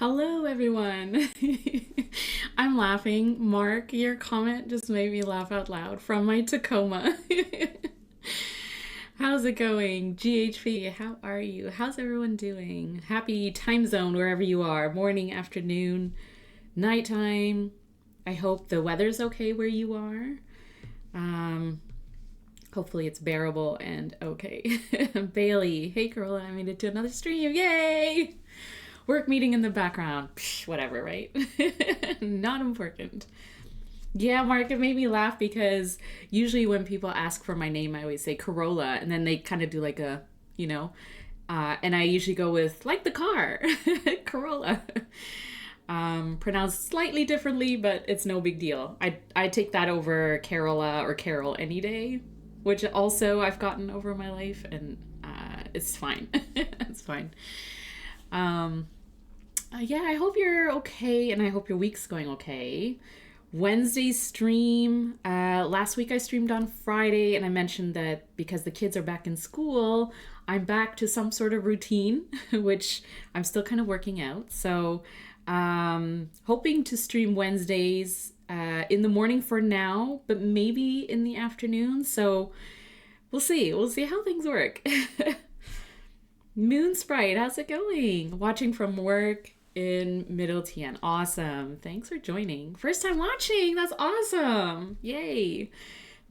Hello, everyone. I'm laughing. Mark, your comment just made me laugh out loud from my Tacoma. How's it going? GHP, how are you? How's everyone doing? Happy time zone wherever you are. Morning, afternoon, nighttime. I hope the weather's okay where you are. Hopefully it's bearable and okay. Bailey, hey Corolla, I made it to another stream. Yay! Work meeting in the background. Psh, whatever, right? Not important. Yeah, Mark, it made me laugh because usually when people ask for my name, I always say Corolla, and then they kind of do like a, and I usually go with, like the car, Corolla. Pronounced slightly differently, but it's no big deal. I take that over Carola or Carol any day, which also I've gotten over my life, and it's fine. It's fine. Yeah, I hope you're okay, and I hope your week's going okay. Wednesday stream. Last week I streamed on Friday, and I mentioned that because the kids are back in school, I'm back to some sort of routine, which I'm still kind of working out. So, hoping to stream Wednesdays in the morning for now, but maybe in the afternoon. So, we'll see. We'll see how things work. Moon Sprite, how's it going? Watching from work in Middle Tian. Awesome. Thanks for joining. First time watching. That's awesome. Yay.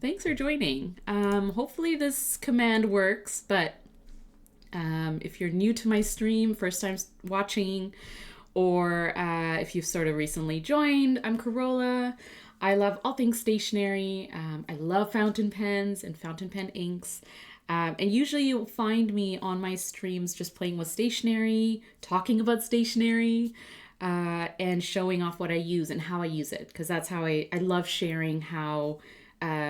Thanks for joining. Hopefully this command works, but if you're new to my stream, first time watching, or if you've sort of recently joined, I'm Corolla. I love all things stationery. I love fountain pens and fountain pen inks. And usually you'll find me on my streams just playing with stationery, talking about stationery, and showing off what I use and how I use it. Because that's how I love sharing how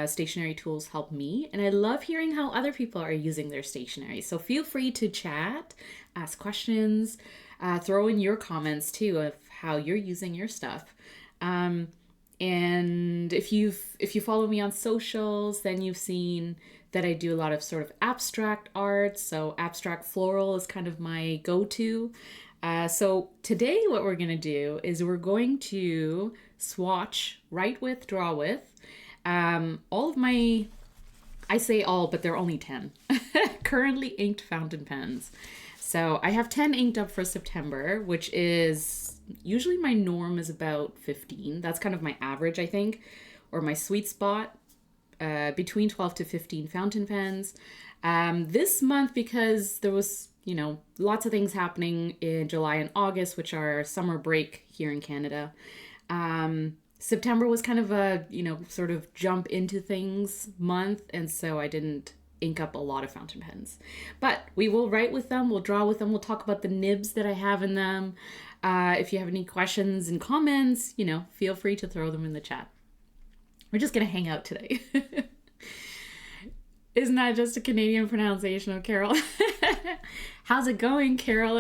stationery tools help me. And I love hearing how other people are using their stationery. So feel free to chat, ask questions, throw in your comments too of how you're using your stuff. And if you follow me on socials, then you've seen that I do a lot of sort of abstract art. So abstract floral is kind of my go-to. So today what we're going to do is we're going to swatch, write with, draw with, all of my, I say all, but they're only 10, currently inked fountain pens. So I have 10 inked up for September, which is usually my norm is about 15. That's kind of my average, I think, or my sweet spot. Between 12 to 15 fountain pens. This month, because there was, lots of things happening in July and August, which are summer break here in Canada. September was kind of a, sort of jump into things month. And so I didn't ink up a lot of fountain pens. But we will write with them. We'll draw with them. We'll talk about the nibs that I have in them. If you have any questions and comments, feel free to throw them in the chat. We're just going to hang out today. Isn't that just a Canadian pronunciation of Carol? How's it going, Carol?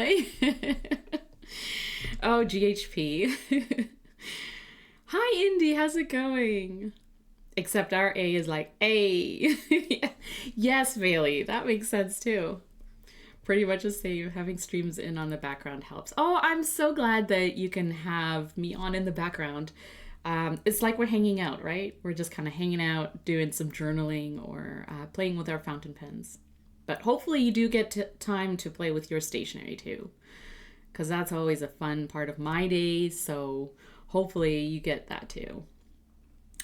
Oh, GHP. Hi, Indy. How's it going? Except our A is like A. Yes, Bailey. That makes sense too. Pretty much the same. Having streams in on the background helps. Oh, I'm so glad that you can have me on in the background. It's like we're hanging out, right? We're just kind of hanging out, doing some journaling or playing with our fountain pens. But hopefully you do get time to play with your stationery too, because that's always a fun part of my day. So hopefully you get that too.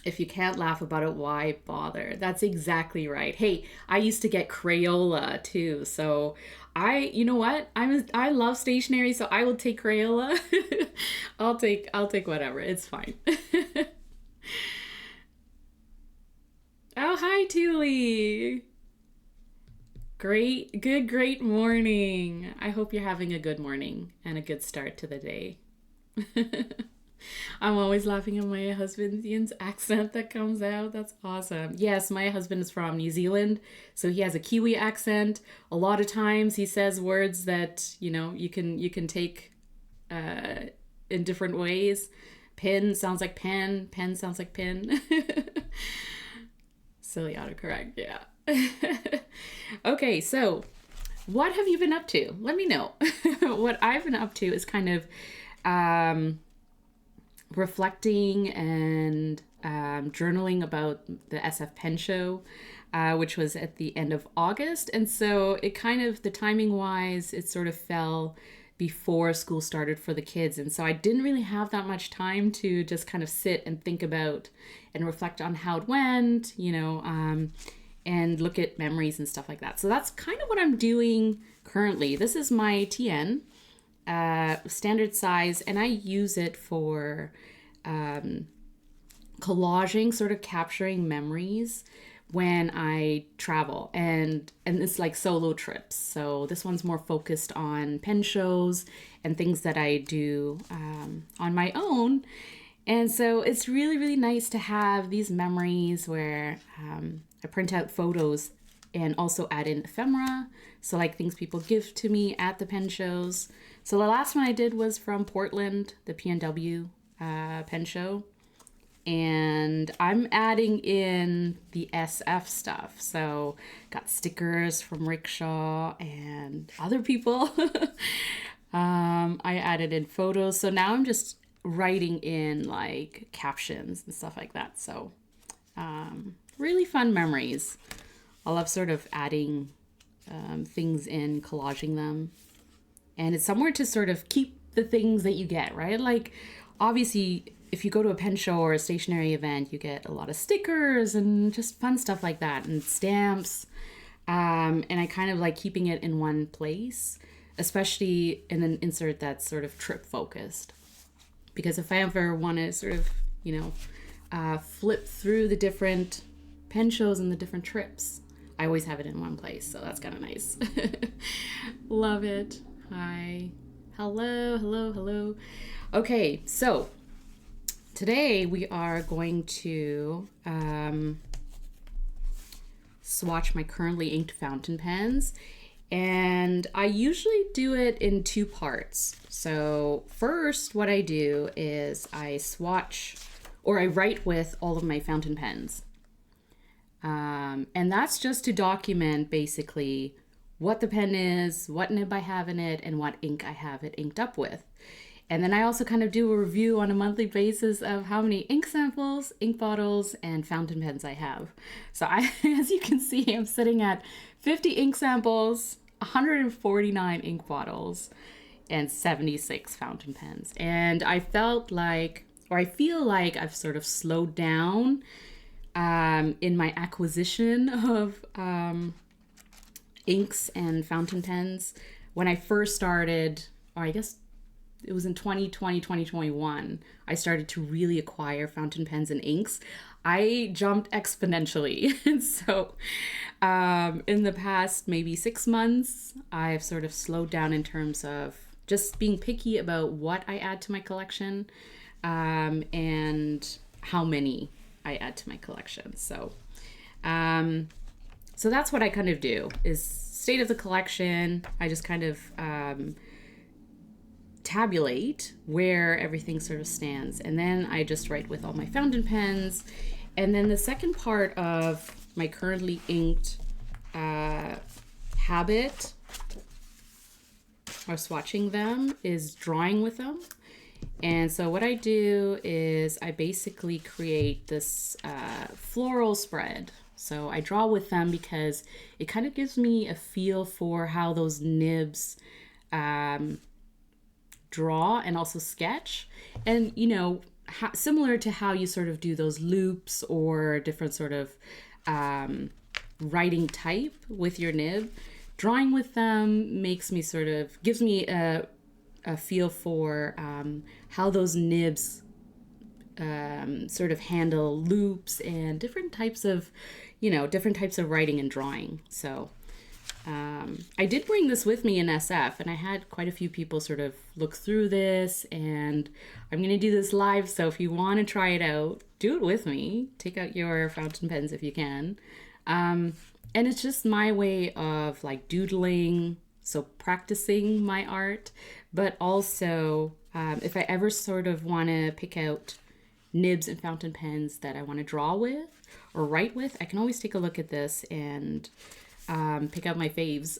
If you can't laugh about it, why bother? That's exactly right. Hey, I used to get Crayola too. So you know what? I love stationery, so I will take Crayola. I'll take whatever. It's fine. Oh, hi, Thule. Great morning. I hope you're having a good morning and a good start to the day. I'm always laughing at my husband's accent that comes out. That's awesome. Yes, my husband is from New Zealand, so he has a Kiwi accent. A lot of times he says words that, you can take in different ways. Pin sounds like pen. Pen sounds like pin. Silly autocorrect, yeah. Okay, so what have you been up to? Let me know. What I've been up to is kind of reflecting and journaling about the SF Pen Show, which was at the end of August. And so it kind of, the timing wise, it sort of fell before school started for the kids. And so I didn't really have that much time to just kind of sit and think about and reflect on how it went, you know, and look at memories and stuff like that. So that's kind of what I'm doing currently. This is my TN, standard size, and I use it for collaging, sort of capturing memories when I travel, and it's like solo trips. So this one's more focused on pen shows and things that I do on my own. And so it's really, really nice to have these memories where I print out photos and also add in ephemera. So like things people give to me at the pen shows. So the last one I did was from Portland, the PNW pen show. And I'm adding in the SF stuff. So got stickers from Rickshaw and other people. I added in photos. So now I'm just writing in like captions and stuff like that. So really fun memories. I love sort of adding things in, collaging them. And it's somewhere to sort of keep the things that you get, right? Like obviously, if you go to a pen show or a stationery event, you get a lot of stickers and just fun stuff like that, and stamps. And I kind of like keeping it in one place, especially in an insert that's sort of trip focused. Because if I ever want to sort of, you know, flip through the different pen shows and the different trips, I always have it in one place. So that's kind of nice. Love it. Hi. Hello, hello, hello. Okay, so today we are going to swatch my currently inked fountain pens, and I usually do it in two parts. So first what I do is I swatch, or I write with all of my fountain pens. And that's just to document basically what the pen is, what nib I have in it, and what ink I have it inked up with. And then I also kind of do a review on a monthly basis of how many ink samples, ink bottles, and fountain pens I have. So as you can see, I'm sitting at 50 ink samples, 149 ink bottles, and 76 fountain pens. And I felt like, or I feel like I've sort of slowed down in my acquisition of inks and fountain pens. When I first started, or I guess it was in 2020, 2021, I started to really acquire fountain pens and inks. I jumped exponentially. And so in the past maybe 6 months, I've sort of slowed down in terms of just being picky about what I add to my collection and how many I add to my collection. So so that's what I kind of do, is state of the collection. I just kind of tabulate where everything sort of stands, and then I just write with all my fountain pens. And then the second part of my currently inked habit, or swatching them, is drawing with them. And so what I do is I basically create this floral spread. So I draw with them because it kind of gives me a feel for how those nibs draw and also sketch. And, you know, similar to how you sort of do those loops or different sort of writing type with your nib, drawing with them makes me sort of, gives me a feel for how those nibs sort of handle loops and different types of, you know, different types of writing and drawing. So I did bring this with me in SF, and I had quite a few people sort of look through this, and I'm going to do this live. So if you want to try it out, do it with me. Take out your fountain pens if you can. And it's just my way of like doodling, so practicing my art, but also if I ever sort of want to pick out nibs and fountain pens that I want to draw with or write with, I can always take a look at this and pick out my faves.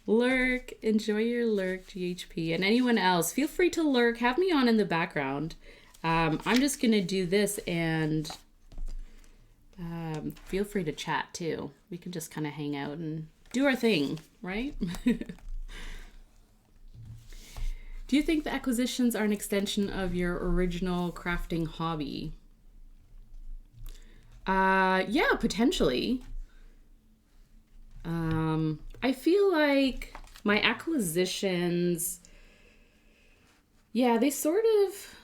Lurk, enjoy your lurk, GHP. And anyone else, feel free to lurk. Have me on in the background. I'm just going to do this and feel free to chat too. We can just kind of hang out and do our thing, right? Do you think the acquisitions are an extension of your original crafting hobby? Yeah, potentially. I feel like my acquisitions, yeah, they sort of,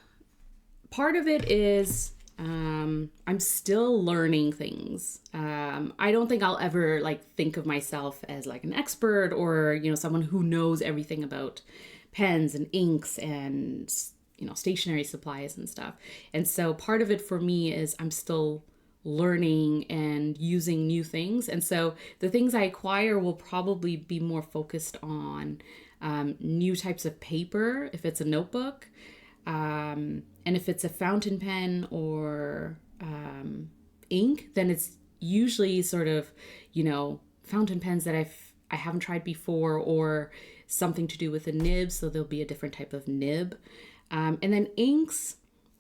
part of it is I'm still learning things. I don't think I'll ever like think of myself as like an expert or, you know, someone who knows everything about pens and inks and, you know, stationery supplies and stuff. And so part of it for me is I'm still learning and using new things. And so the things I acquire will probably be more focused on new types of paper, if it's a notebook, and if it's a fountain pen or ink, then it's usually sort of, you know, fountain pens that I haven't tried before, or something to do with a nib, so there'll be a different type of nib. And then inks,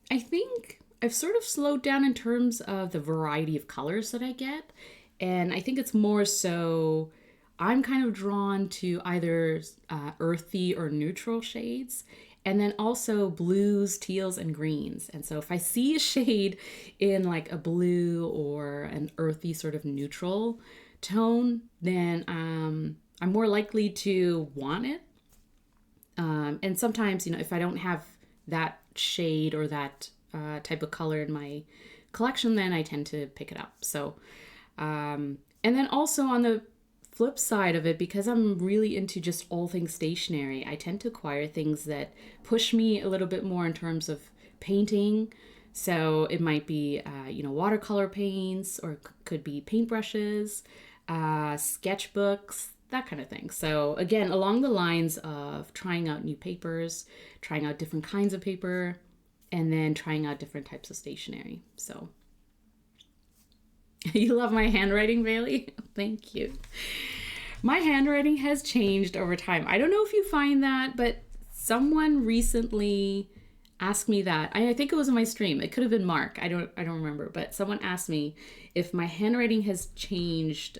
I think I've sort of slowed down in terms of the variety of colors that I get. And I think it's more so I'm kind of drawn to either earthy or neutral shades, and then also blues, teals, and greens. And so if I see a shade in like a blue or an earthy sort of neutral tone, then I'm more likely to want it. And sometimes, you know, if I don't have that shade or that type of color in my collection, then I tend to pick it up. So, and then also on the flip side of it, because I'm really into just all things stationery, I tend to acquire things that push me a little bit more in terms of painting. So it might be, you know, watercolor paints, or could be paintbrushes, sketchbooks, that kind of thing. So again, along the lines of trying out new papers, trying out different kinds of paper, and then trying out different types of stationery. So you love my handwriting, Bailey? Thank you. My handwriting has changed over time. I don't know if you find that, but someone recently asked me that. I think it was in my stream. It could have been Mark. I don't remember, but someone asked me if my handwriting has changed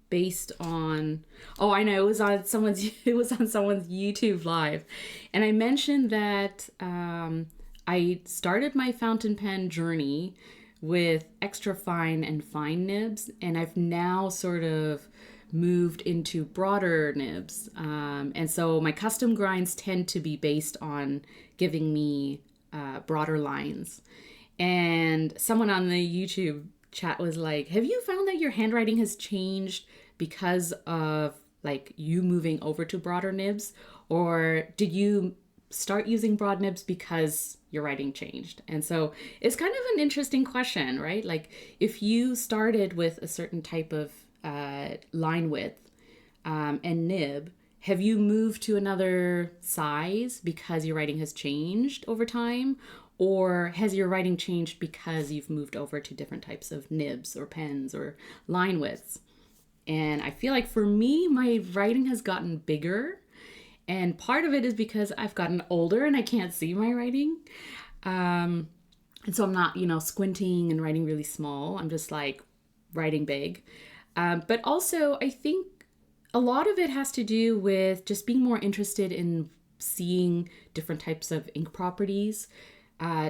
based on, oh, I know, it was on someone's YouTube live. And I mentioned that I started my fountain pen journey with extra fine and fine nibs, and I've now sort of moved into broader nibs. And so my custom grinds tend to be based on giving me broader lines. And someone on the YouTube chat was like, have you found that your handwriting has changed because of like you moving over to broader nibs, or did you start using broad nibs because your writing changed? And so it's kind of an interesting question, right? Like if you started with a certain type of line width and nib, have you moved to another size because your writing has changed over time? Or has your writing changed because you've moved over to different types of nibs or pens or line widths? And I feel like for me, my writing has gotten bigger. And part of it is because I've gotten older and I can't see my writing. And so I'm not, you know, squinting and writing really small. I'm just like writing big. But also I think a lot of it has to do with just being more interested in seeing different types of ink properties,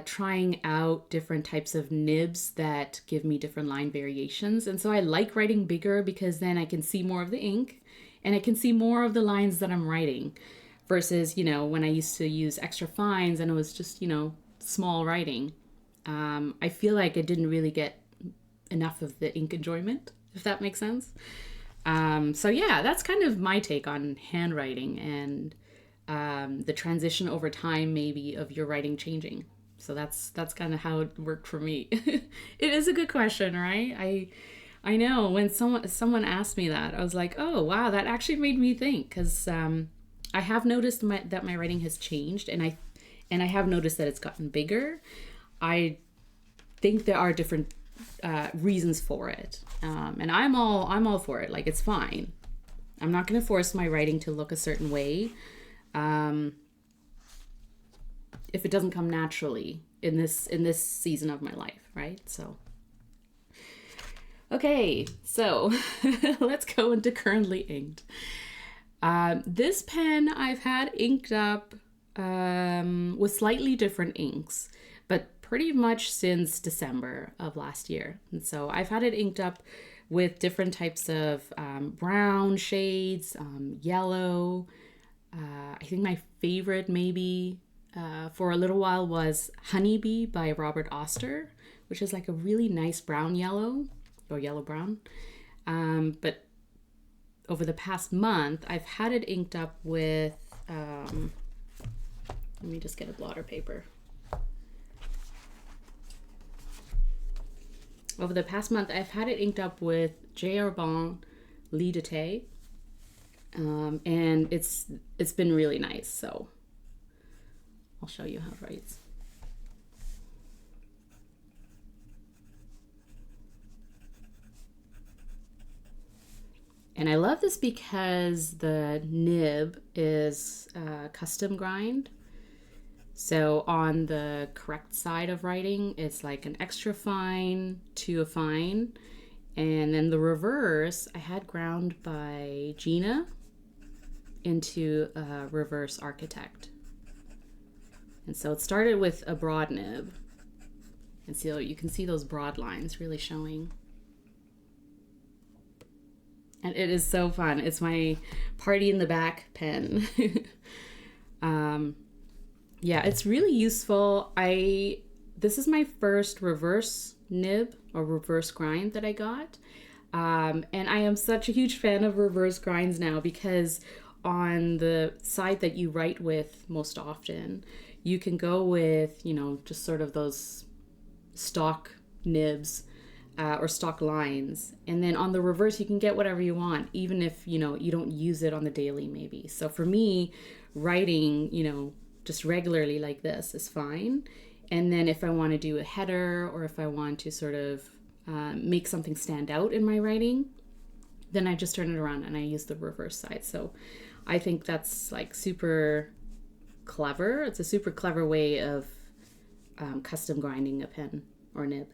trying out different types of nibs that give me different line variations. And so I like writing bigger because then I can see more of the ink and I can see more of the lines that I'm writing versus, you know, when I used to use extra fines and it was just, you know, small writing. I feel like I didn't really get enough of the ink enjoyment, if that makes sense. So yeah, that's kind of my take on handwriting and the transition over time maybe of your writing changing. So that's kind of how it worked for me. It is a good question, right? I know when someone asked me that, I was like, oh wow, that actually made me think, because I have noticed that my writing has changed, and I have noticed that it's gotten bigger. I think there are different reasons for it, and I'm all for it. Like, it's fine. I'm not going to force my writing to look a certain way if it doesn't come naturally in this season of my life, right? So, okay, so let's go into currently inked. This pen I've had inked up with slightly different inks, but pretty much since December of last year. And so I've had it inked up with different types of brown shades, yellow. I think my favorite maybe for a little while was Honeybee by Robert Oster, which is like a really nice brown yellow or yellow brown. But over the past month, I've had it inked up with, let me just get a blotter paper. Over the past month, I've had it inked up with Herbin vidoe, and it's been really nice. So I'll show you how it writes. And I love this because the nib is custom grind. So on the correct side of writing, it's like an extra fine to a fine. And then the reverse, I had ground by Gena into a reverse architect. And so it started with a broad nib. And so you can see those broad lines really showing. And it is so fun. It's my party in the back pen. Yeah, it's really useful. This is my first reverse nib or reverse grind that I got. And I am such a huge fan of reverse grinds now because on the side that you write with most often, you can go with, you know, just sort of those stock nibs or stock lines. And then on the reverse, you can get whatever you want, even if, you know, you don't use it on the daily maybe. So for me, writing, you know, just regularly like this is fine. And then if I want to do a header or if I want to sort of make something stand out in my writing, then I just turn it around and I use the reverse side. So I think that's like super clever. It's a super clever way of custom grinding a pen or nib.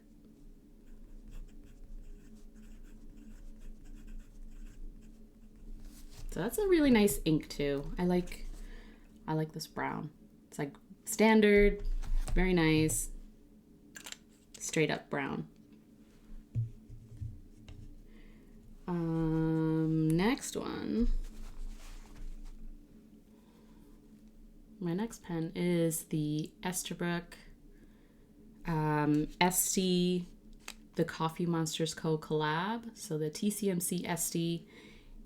So that's a really nice ink too. I like this brown. It's like standard, very nice, straight up brown. Next one. My next pen is the Esterbrook Estie TheCoffeeMonsterzCo collab. So the TCMC Estie.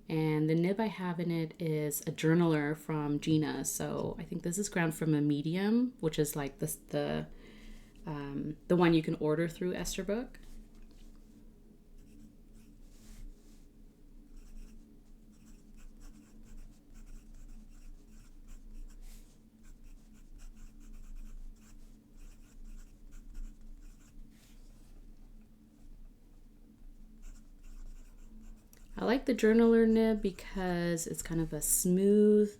And the nib I have in it is a journaler from Gena. So I think this is ground from a medium, which is like the one you can order through Esterbrook. I like the journaler nib because it's kind of a smooth,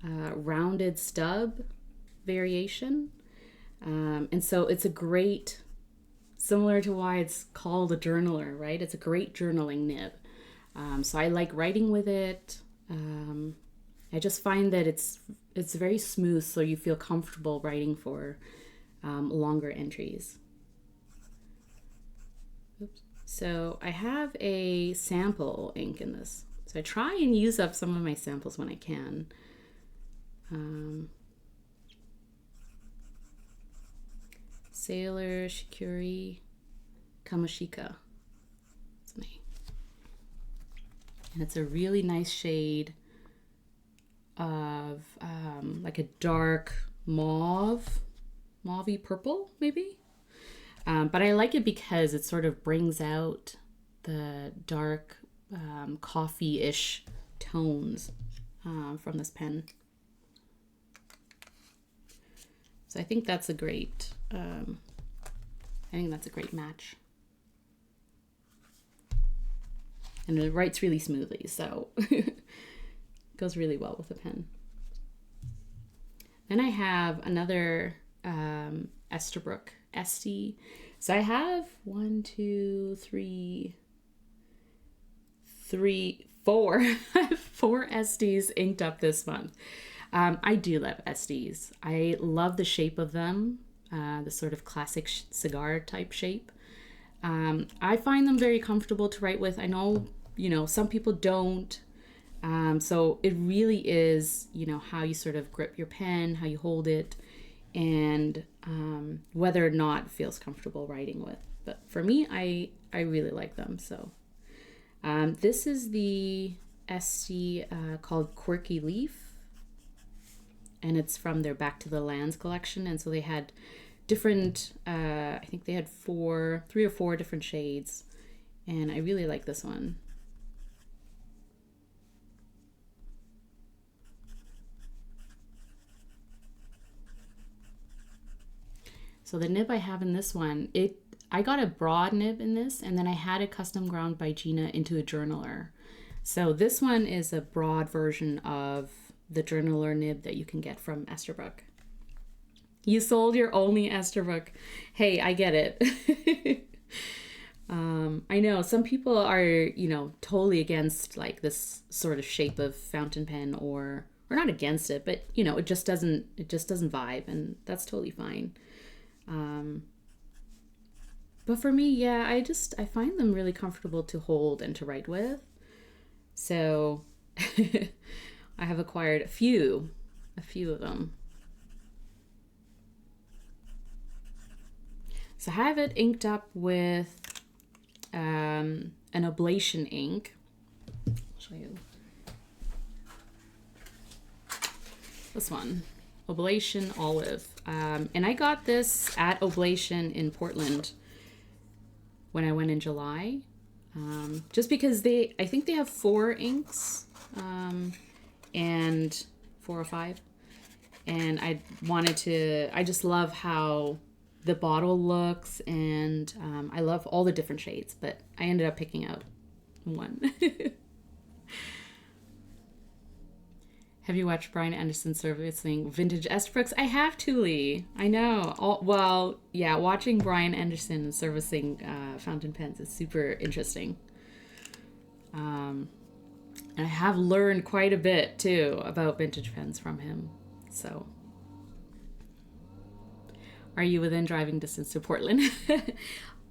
rounded stub variation. And so it's a great, similar to why it's called a journaler, right? It's a great journaling nib. So I like writing with it. I just find that it's very smooth, so you feel comfortable writing for longer entries. Oops. So I have a sample ink in this. So I try and use up some of my samples when I can. Sailor, Shikiori, Kamoshika. That's me. And it's a really nice shade of like a dark mauvey purple maybe. But I like it because it sort of brings out the dark coffee-ish tones from this pen. So I think that's a great, match. and it writes really smoothly, so goes really well with a pen. Then I have another Esterbrook Estie. So I have 4 4 Esties inked up this month. I do love Esties. I love the shape of them, the sort of classic cigar type shape. I find them very comfortable to write with. I know, some people don't. So it really is, how you sort of grip your pen, how you hold it, and whether or not it feels comfortable writing with. But for me, I really like them. So this is the Estie called Quirky Leaf, and it's from their Back to the Lands collection. And so they had different, I think they had 3 or 4 different shades, and I really like this one. So the nib I have in this one, I got a broad nib in this, and then I had it custom ground by Gena into a journaler. So this one is a broad version of the journaler nib that you can get from Esterbrook. You sold your only Esterbrook. Hey, I get it. I know some people are, totally against like this sort of shape of fountain pen, or not against it, but it just doesn't vibe, and that's totally fine. But for me, yeah, I find them really comfortable to hold and to write with. So I have acquired a few of them. So I have it inked up with an Oblation ink. I'll show you this one. Oblation Olive. And I got this at Oblation in Portland when I went in July. Just because I think they have 4 inks, and 4 or 5. And I just love how the bottle looks, and I love all the different shades, but I ended up picking out one. Have you watched Brian Anderson servicing vintage Esterbrook's? I have, Thule. I know. Watching Brian Anderson servicing fountain pens is super interesting. And I have learned quite a bit, too, about vintage pens from him. So, are you within driving distance to Portland?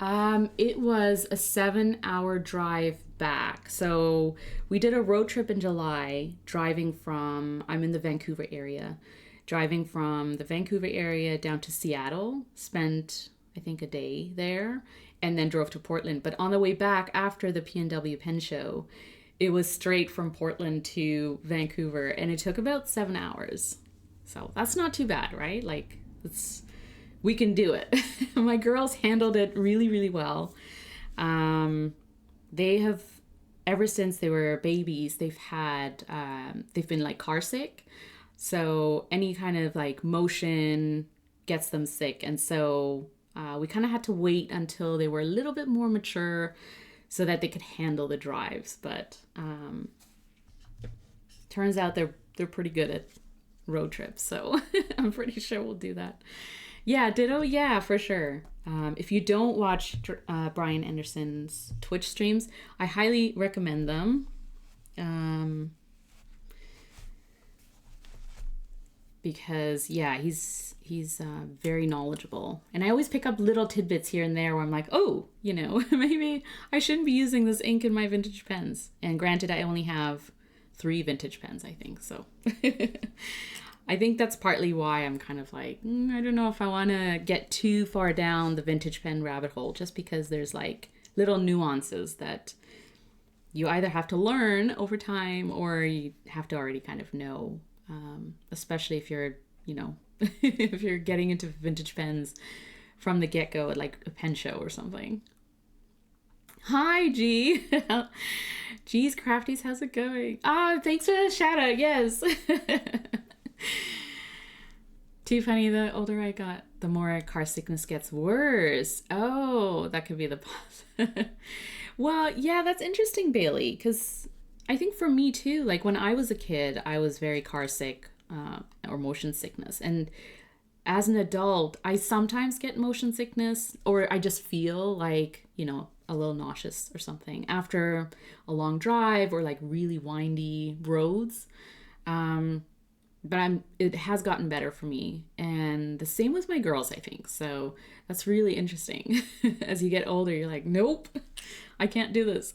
It was a 7-hour drive back. So we did a road trip in July, I'm in the Vancouver area, driving from the Vancouver area down to Seattle, spent, I think, a day there, and then drove to Portland. But on the way back after the PNW Pen Show, it was straight from Portland to Vancouver, and it took about 7 hours. So that's not too bad, right? Like, we can do it. My girls handled it really, really well. They have, ever since they were babies, they've been like car sick. So any kind of like motion gets them sick. And so we kind of had to wait until they were a little bit more mature so that they could handle the drives. But turns out they're pretty good at road trips. So I'm pretty sure we'll do that. Yeah, ditto. Yeah, for sure. If you don't watch Brian Anderson's Twitch streams, I highly recommend them. Because yeah, he's very knowledgeable, and I always pick up little tidbits here and there where I'm like, oh, maybe I shouldn't be using this ink in my vintage pens. And granted, I only have 3 vintage pens, I think, so. I think that's partly why I'm kind of like, I don't know if I want to get too far down the vintage pen rabbit hole, just because there's like little nuances that you either have to learn over time or you have to already kind of know, especially if you're, if you're getting into vintage pens from the get-go at like a pen show or something. Hi, G. G's Crafties, how's it going? Thanks for the shout out. Yes. Too funny, the older I got, the more car sickness gets worse. Oh, that could be the pause. Well, yeah, that's interesting, Bailey, because I think for me too, like when I was a kid, I was very car sick or motion sickness. And as an adult, I sometimes get motion sickness or I just feel like, a little nauseous or something after a long drive or like really windy roads. Um, but it has gotten better for me. And the same with my girls, I think. So that's really interesting. As you get older, you're like, nope, I can't do this.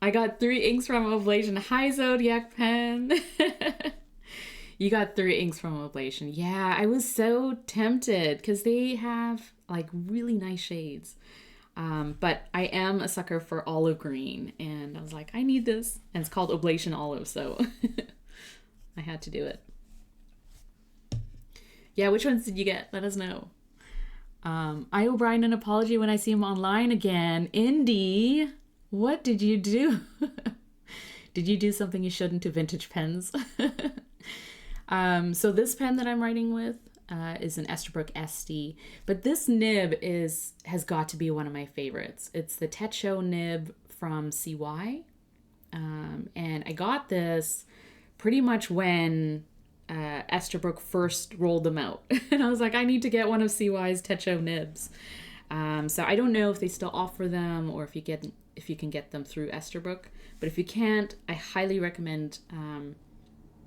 I got 3 inks from Oblation. Hi, Zodiac Pen. You got 3 inks from Oblation. Yeah, I was so tempted because they have like really nice shades. But I am a sucker for olive green, and I was like, I need this. And it's called Oblation Olive, so I had to do it. Yeah, which ones did you get? Let us know. I owe Brian an apology when I see him online again. Indy, what did you do? Did you do something you shouldn't to vintage pens? So this pen that I'm writing with is an Esterbrook Estie, but this nib has got to be one of my favorites. It's the Techo nib from CY, and I got this pretty much when Esterbrook first rolled them out, and I was like, I need to get one of CY's Techo nibs. So I don't know if they still offer them or if you can get them through Esterbrook, but if you can't, I highly recommend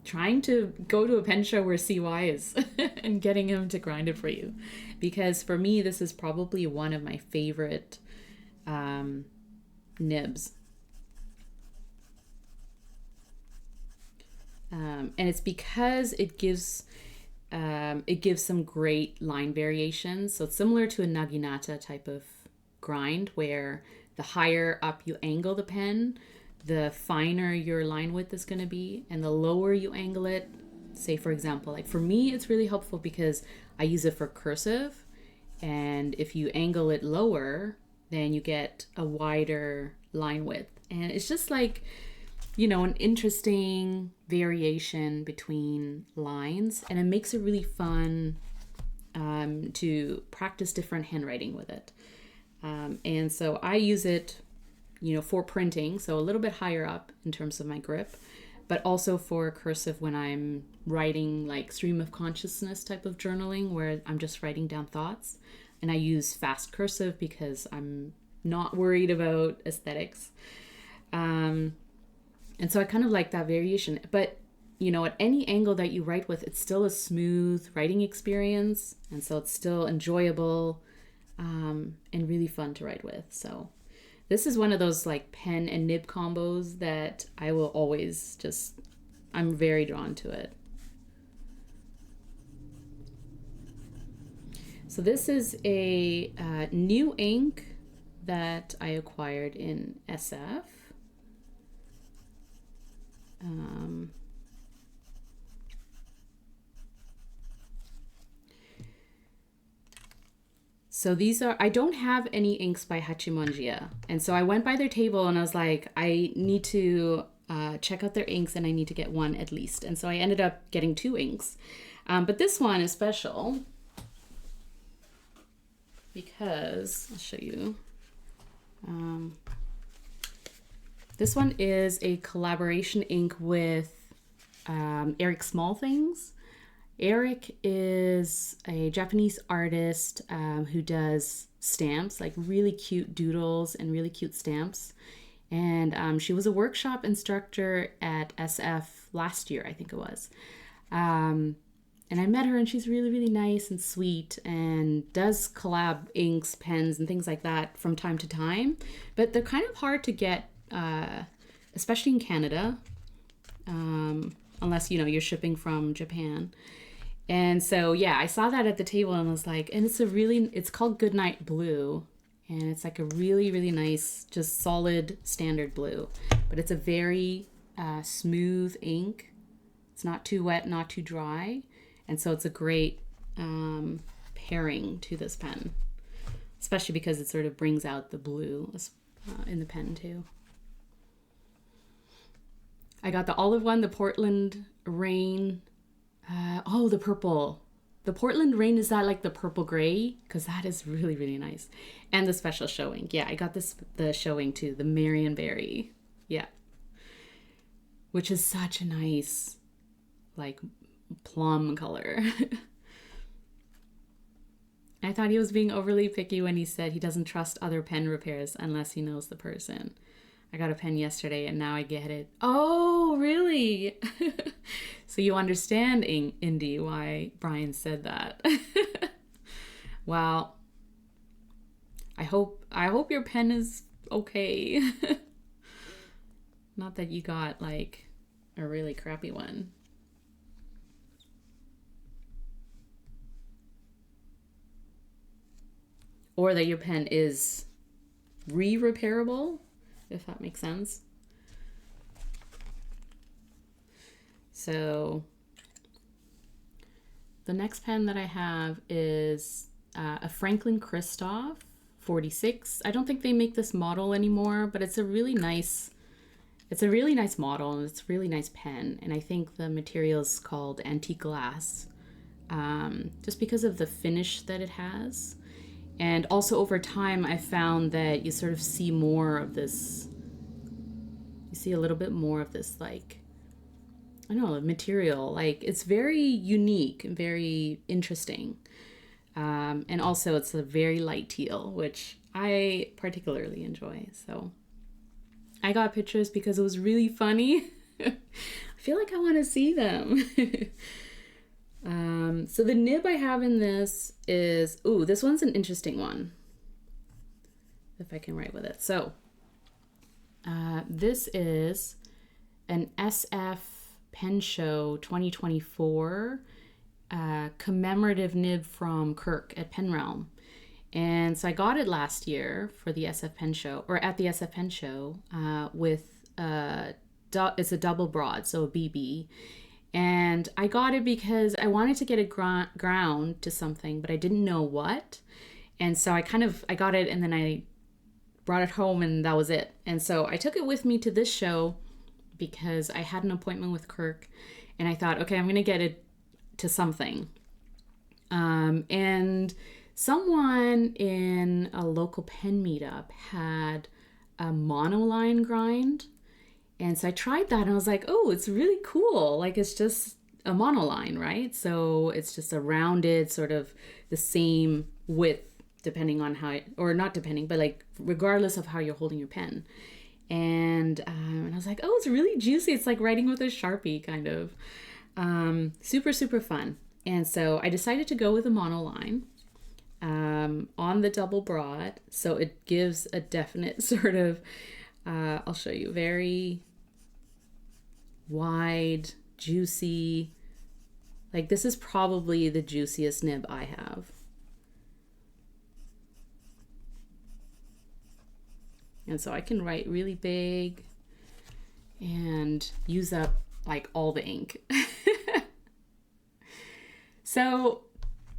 trying to go to a pen show where CY is and getting him to grind it for you. Because for me, this is probably one of my favorite nibs. And it's because it gives some great line variations. So it's similar to a naginata type of grind where the higher up you angle the pen, the finer your line width is going to be, and the lower you angle it, say for example, like for me, it's really helpful because I use it for cursive, and if you angle it lower, then you get a wider line width, and it's just like, an interesting variation between lines, and it makes it really fun to practice different handwriting with it. And so I use it for printing, so a little bit higher up in terms of my grip, but also for cursive when I'm writing like stream of consciousness type of journaling where I'm just writing down thoughts. And I use fast cursive because I'm not worried about aesthetics. And so I kind of like that variation. But, at any angle that you write with, it's still a smooth writing experience. And so it's still enjoyable and really fun to write with. So this is one of those like pen and nib combos that I will always I'm very drawn to it. So this is a new ink that I acquired in SF. So I don't have any inks by Hachimonjiya. And so I went by their table and I was like, I need to check out their inks and I need to get one at least. And so I ended up getting 2 inks. But this one is special because, I'll show you. This one is a collaboration ink with Eric Smallthings. Eric is a Japanese artist who does stamps, like really cute doodles and really cute stamps. And she was a workshop instructor at SF last year, I think it was. And I met her and she's really, really nice and sweet and does collab inks, pens, and things like that from time to time. But they're kind of hard to get, especially in Canada, unless, you're shipping from Japan. And so, yeah, I saw that at the table and was like, and it's called Goodnight Blue. And it's like a really, really nice, just solid standard blue. But it's a very smooth ink. It's not too wet, not too dry. And so it's a great pairing to this pen. Especially because it sort of brings out the blue in the pen too. I got the olive one, the Portland Rain. The purple. the Portland Rain, is that like the purple gray? Because that is really, really nice. And the special showing. Yeah, I got the showing too, the Marionberry. Yeah. Which is such a nice, like, plum color. I thought he was being overly picky when he said he doesn't trust other pen repairs unless he knows the person. I got a pen yesterday and now I get it. Oh, really? So you understand, Indy, why Brian said that. Well, I hope your pen is okay. Not that you got like a really crappy one. Or that your pen is re-repairable, if that makes sense. So the next pen that I have is a Franklin-Christoph 46. I don't think they make this model anymore, but it's a really nice model, and it's a really nice pen. And I think the material is called antique glass, just because of the finish that it has. And also over time, I found that you sort of see more of this, you see a little bit more of this, like, I don't know, material. Like, it's very unique and very interesting. And also it's a very light teal, which I particularly enjoy. So I got pictures because it was really funny. I feel like I want to see them. So the nib I have in this is, ooh, this one's an interesting one. If I can write with it. So this is an SF Pen Show 2024 commemorative nib from Kirk at Pen Realm. And so I got it last year for the SF Pen Show, or at the SF Pen Show, with it's a double broad, so a BB. And I got it because I wanted to get a ground to something, but I didn't know what. And so I got it, and then I brought it home, and that was it. And so I took it with me to this show because I had an appointment with Kirk, and I thought, okay, I'm going to get it to something. And someone in a local pen meetup had a monoline grind. And so I tried that and I was like, oh, it's really cool. Like, it's just a monoline, right? So it's just a rounded sort of the same width, depending on how it, or not depending, but like regardless of how you're holding your pen. And I was like, oh, it's really juicy. It's like writing with a Sharpie kind of. Super, super fun. And so I decided to go with a monoline on the double broad. So it gives a definite sort of, I'll show you, very wide, juicy. Like, this is probably the juiciest nib I have. And so I can write really big and use up like all the ink. So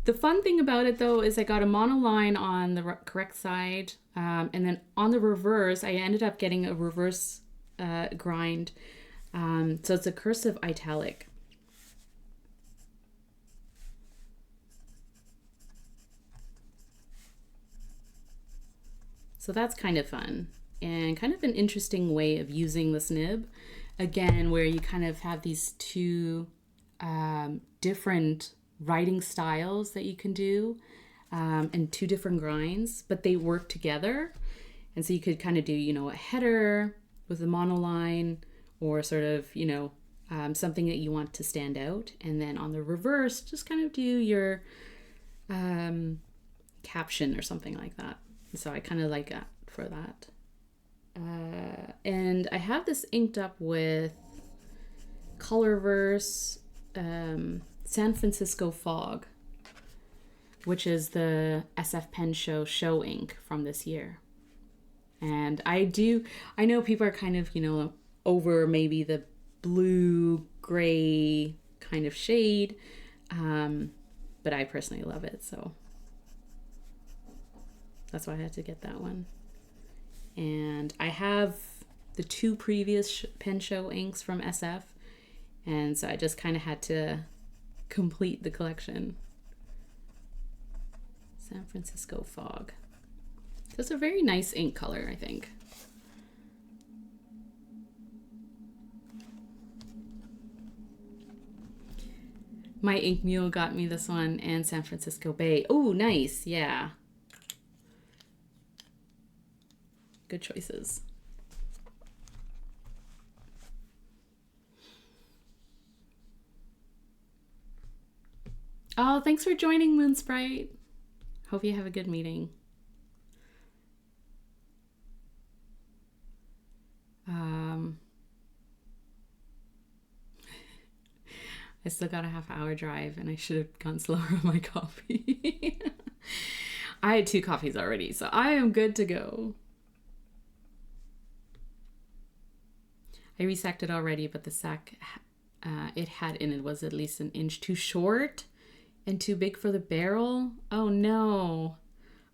the fun thing about it though is I got a monoline on the correct side, and then on the reverse I ended up getting a reverse grind. So it's a Cursive Italic. So that's kind of fun and kind of an interesting way of using this nib. Again, where you kind of have these two different writing styles that you can do, and two different grinds, but they work together. And so you could kind of do, you know, a header with a monoline, or sort of, you know, something that you want to stand out. And then on the reverse, just kind of do your caption or something like that. So I kind of like that for that. And I have this inked up with Colorverse San Francisco Fog, which is the SF Pen show ink from this year. And I know people are kind of, you know, over maybe the blue gray kind of shade, but I personally love it, so that's why I had to get that one. And I have the two previous pen show inks from SF, and so I just kind of had to complete the collection. San Francisco Fog. That's a very nice ink color, I think. My Ink Mule got me this one, and San Francisco Bay. Oh, nice. Yeah. Good choices. Oh, thanks for joining, Moon Sprite. Hope you have a good meeting. I still got a half-hour drive, and I should have gone slower on my coffee. I had 2 coffees already, so I am good to go. I resacked it already, but the sack it had in it was at least an inch too short and too big for the barrel. Oh no.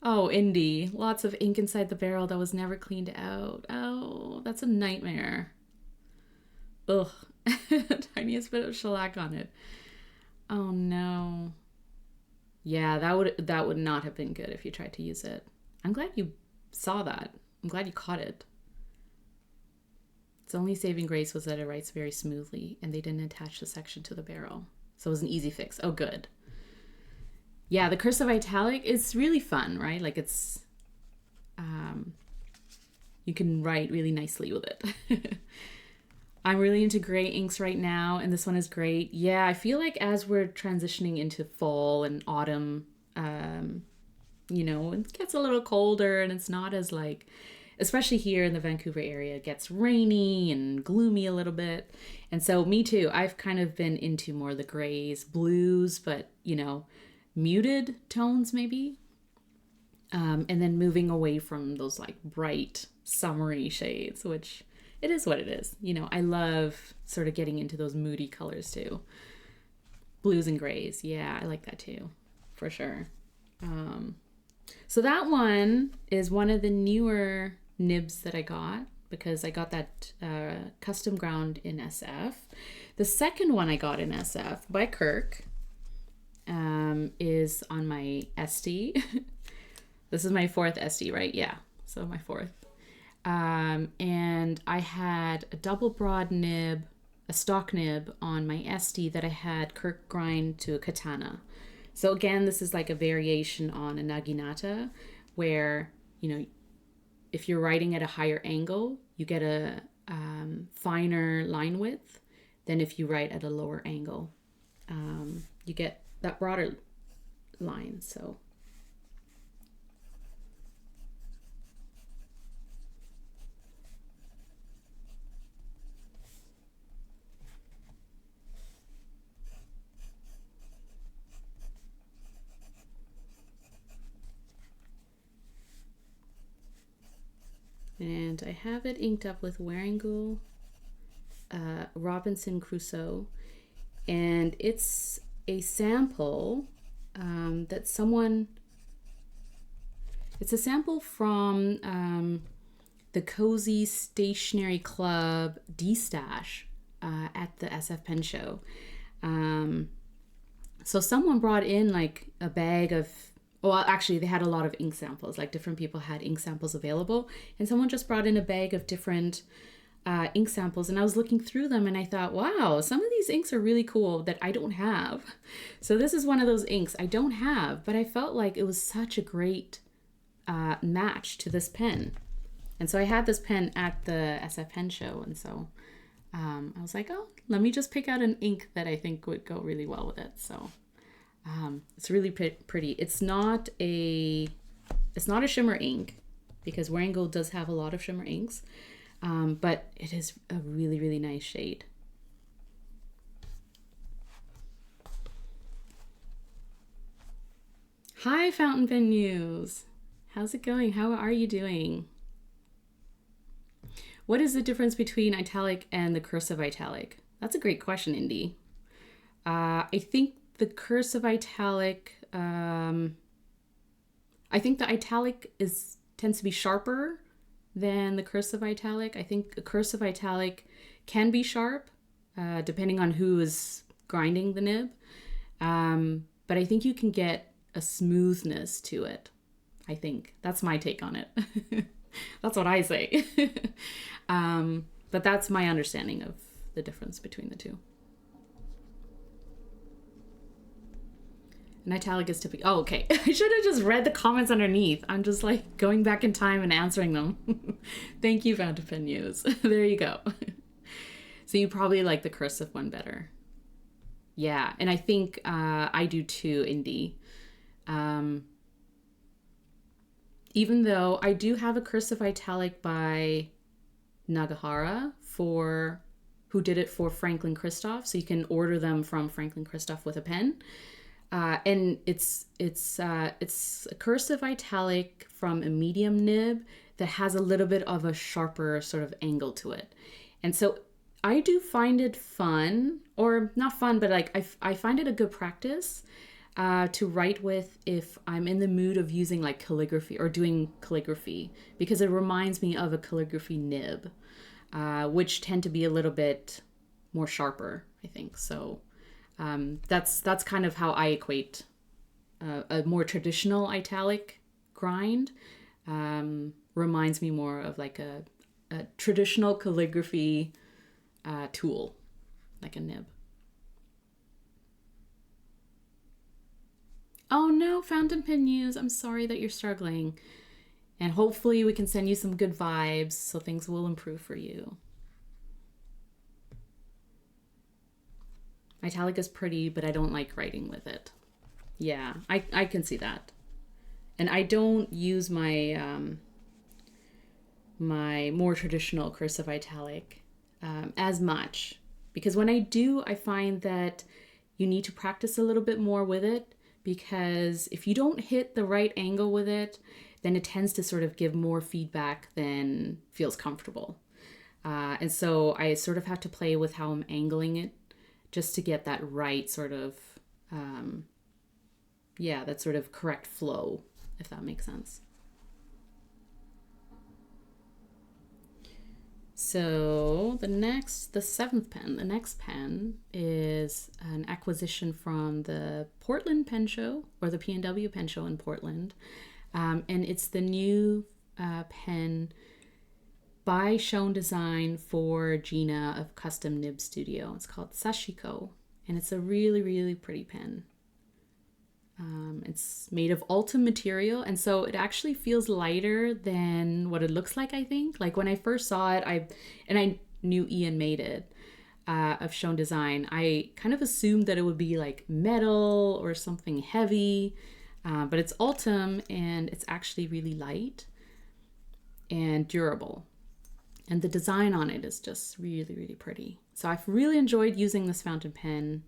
Oh, Indy. Lots of ink inside the barrel that was never cleaned out. Oh, that's a nightmare. Ugh. Tiniest bit of shellac on it. Oh no. Yeah, that would not have been good if you tried to use it. I'm glad you saw that. I'm glad you caught it. Its only saving grace was that it writes very smoothly and they didn't attach the section to the barrel. So it was an easy fix. Oh, good. Yeah, the Cursive Italic is really fun, right? Like it's, you can write really nicely with it. I'm really into gray inks right now, and this one is great. Yeah, I feel like as we're transitioning into fall and autumn, you know, it gets a little colder and it's not as like, especially here in the Vancouver area, it gets rainy and gloomy a little bit. And so me too, I've kind of been into more the grays, blues, but you know, muted tones maybe. And then moving away from those like bright summery shades, which it is what it is. You know, I love sort of getting into those moody colors too. Blues and grays. Yeah, I like that too, for sure. So that one is one of the newer nibs that I got because I got that custom ground in SF. The second one I got in SF by Kirk is on my Estie. This is my 4th Estie, right? Yeah, so my 4th. And I had a double broad nib, a stock nib on my Estie that I had Kirk grind to a Katana. So again, this is like a variation on a naginata where, you know, if you're writing at a higher angle, you get a finer line width than if you write at a lower angle. You get that broader line, so. And I have it inked up with Wearingeul, Robinson Crusoe, and it's a sample that someone, it's a sample from the Cozy Stationery Club D-Stash at the SF Pen Show. So someone brought in like a bag of, well, actually, they had a lot of ink samples. Like different people had ink samples available. And someone just brought in a bag of different ink samples. And I was looking through them and I thought, wow, some of these inks are really cool that I don't have. So this is one of those inks I don't have. But I felt like it was such a great match to this pen. And so I had this pen at the SF Pen Show. And so I was like, oh, let me just pick out an ink that I think would go really well with it. So... it's really pretty. It's not a shimmer ink because Wearingeul does have a lot of shimmer inks, but it is a really, really nice shade. Hi, Fountain Pen News. How's it going? How are you doing? What is the difference between Italic and the Cursive Italic? That's a great question, Indy. I think the Cursive Italic, I think the Italic tends to be sharper than the Cursive Italic. I think a Cursive Italic can be sharp, depending on who is grinding the nib. But I think you can get a smoothness to it. I think that's my take on it. That's what I say. But that's my understanding of the difference between the two. And Italic is typically... Oh, okay. I should have just read the comments underneath. I'm just like going back in time and answering them. Thank you, Fountain Pen News. There you go. So you probably like the cursive one better. Yeah, and I think I do too, Indy. Even though I do have a cursive italic by Nagahara who did it for Franklin-Christoph, so you can order them from Franklin-Christoph with a pen. And it's a cursive italic from a medium nib that has a little bit of a sharper sort of angle to it. And so I do find it fun, or not fun, but like I find it a good practice to write with if I'm in the mood of using like calligraphy or doing calligraphy, because it reminds me of a calligraphy nib, which tend to be a little bit more sharper, I think. So that's kind of how I equate a more traditional italic grind. Reminds me more of like a traditional calligraphy tool, like a nib. Oh no, Fountain Pen News, I'm sorry that you're struggling. And hopefully we can send you some good vibes so things will improve for you. Italic is pretty, but I don't like writing with it. Yeah, I can see that. And I don't use my my more traditional cursive italic as much, because when I do, I find that you need to practice a little bit more with it, because if you don't hit the right angle with it, then it tends to sort of give more feedback than feels comfortable. And so I sort of have to play with how I'm angling it just to get that right sort of, that sort of correct flow, if that makes sense. So the next pen is an acquisition from the Portland Pen Show, or the P&W Pen Show in Portland. And it's the new pen by Schon Design for Gena of Custom Nib Studio. It's called Sashiko, and it's a really, really pretty pen. It's made of Ultim material, and so it actually feels lighter than what it looks like, I think. Like when I first saw it, I knew Ian made it, of Schon Design, I kind of assumed that it would be like metal or something heavy, but it's Ultim, and it's actually really light and durable. And the design on it is just really, really pretty. So I've really enjoyed using this fountain pen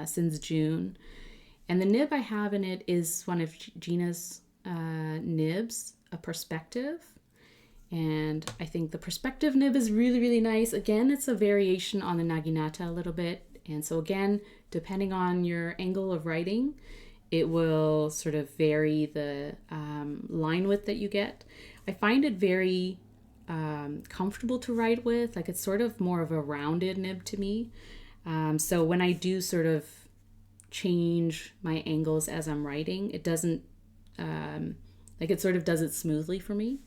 since June. And the nib I have in it is one of Gena's nibs, a perspective. And I think the perspective nib is really, really nice. Again, it's a variation on the naginata a little bit. And so again, depending on your angle of writing, it will sort of vary the line width that you get. I find it very comfortable to write with. Like, it's sort of more of a rounded nib to me. So when I do sort of change my angles as I'm writing, it doesn't it sort of does it smoothly for me.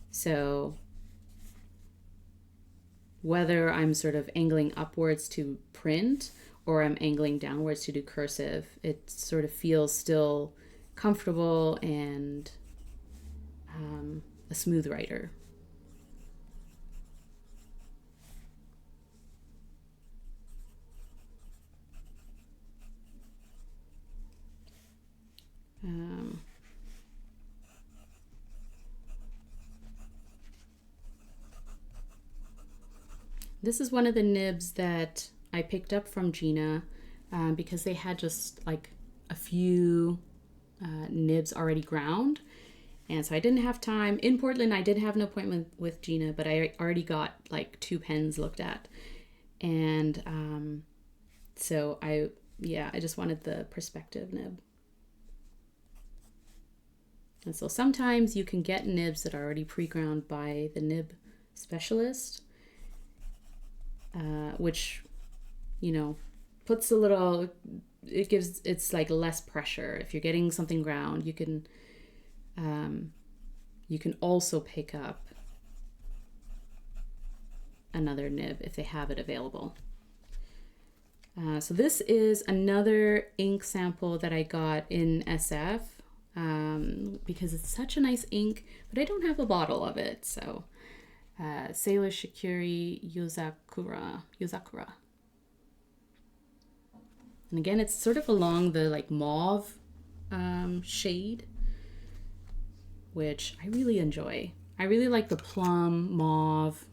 So whether I'm sort of angling upwards to print or I'm angling downwards to do cursive, it sort of feels still comfortable and a smooth writer. This is one of the nibs that I picked up from Gena because they had just like a few nibs already ground. And so I didn't have time. In Portland, I did have an appointment with Gena, but I already got like 2 pens looked at. And so I just wanted the perspective nib. And so sometimes you can get nibs that are already pre-ground by the nib specialist, which, puts a little, it gives, it's like less pressure. If you're getting something ground, you can also pick up another nib if they have it available. So this is another ink sample that I got in SF because it's such a nice ink, but I don't have a bottle of it. So Sailor Shikiori Yozakura. And again, it's sort of along the like mauve shade, which I really enjoy. I really like the plum, mauve,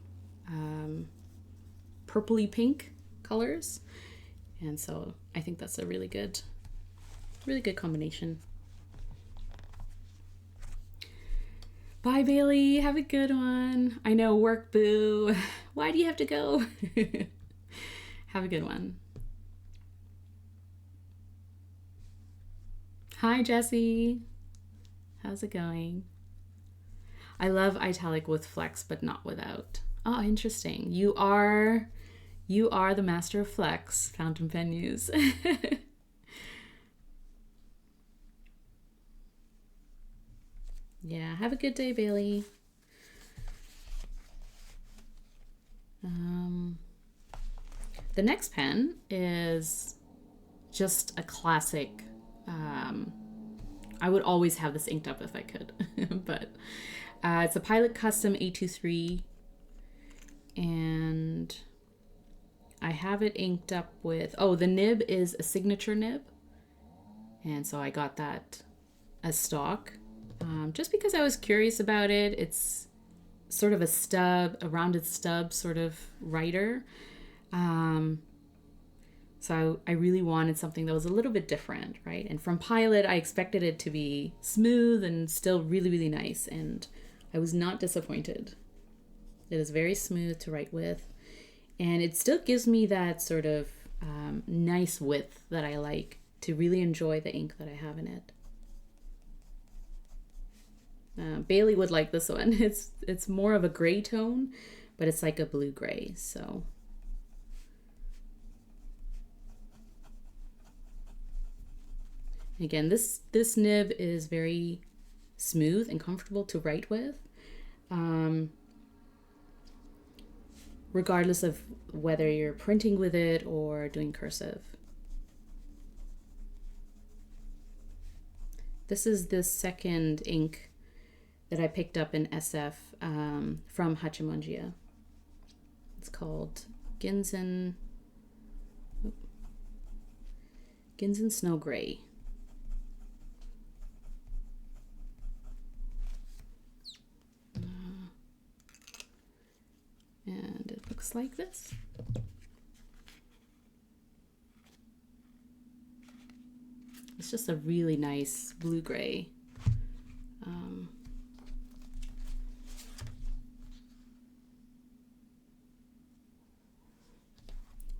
purpley pink colors. And so I think that's a really good combination. Bye, Bailey. Have a good one. I know, work, boo. Why do you have to go? Have a good one. Hi, Jessie. How's it going? I love Italic with flex, but not without. Oh, interesting. You are the master of flex, fountain pen use. Yeah, have a good day, Bailey. The next pen is just a classic. I would always have this inked up if I could, but it's a Pilot Custom 823, and I have it inked up with, the nib is a signature nib, and so I got that as stock, just because I was curious about it. It's sort of a rounded stub sort of writer, so I really wanted something that was a little bit different, right? And from Pilot, I expected it to be smooth and still really, really nice, and I was not disappointed. It is very smooth to write with, and it still gives me that sort of nice width that I like to really enjoy the ink that I have in it. Bailey would like this one. It's more of a gray tone, but it's like a blue gray, so. Again, this nib is very smooth and comfortable to write with, regardless of whether you're printing with it or doing cursive. This is the second ink that I picked up in SF from Hachimonjiya. It's called Ginsen Snow Gray. And it looks like this. It's just a really nice blue-gray.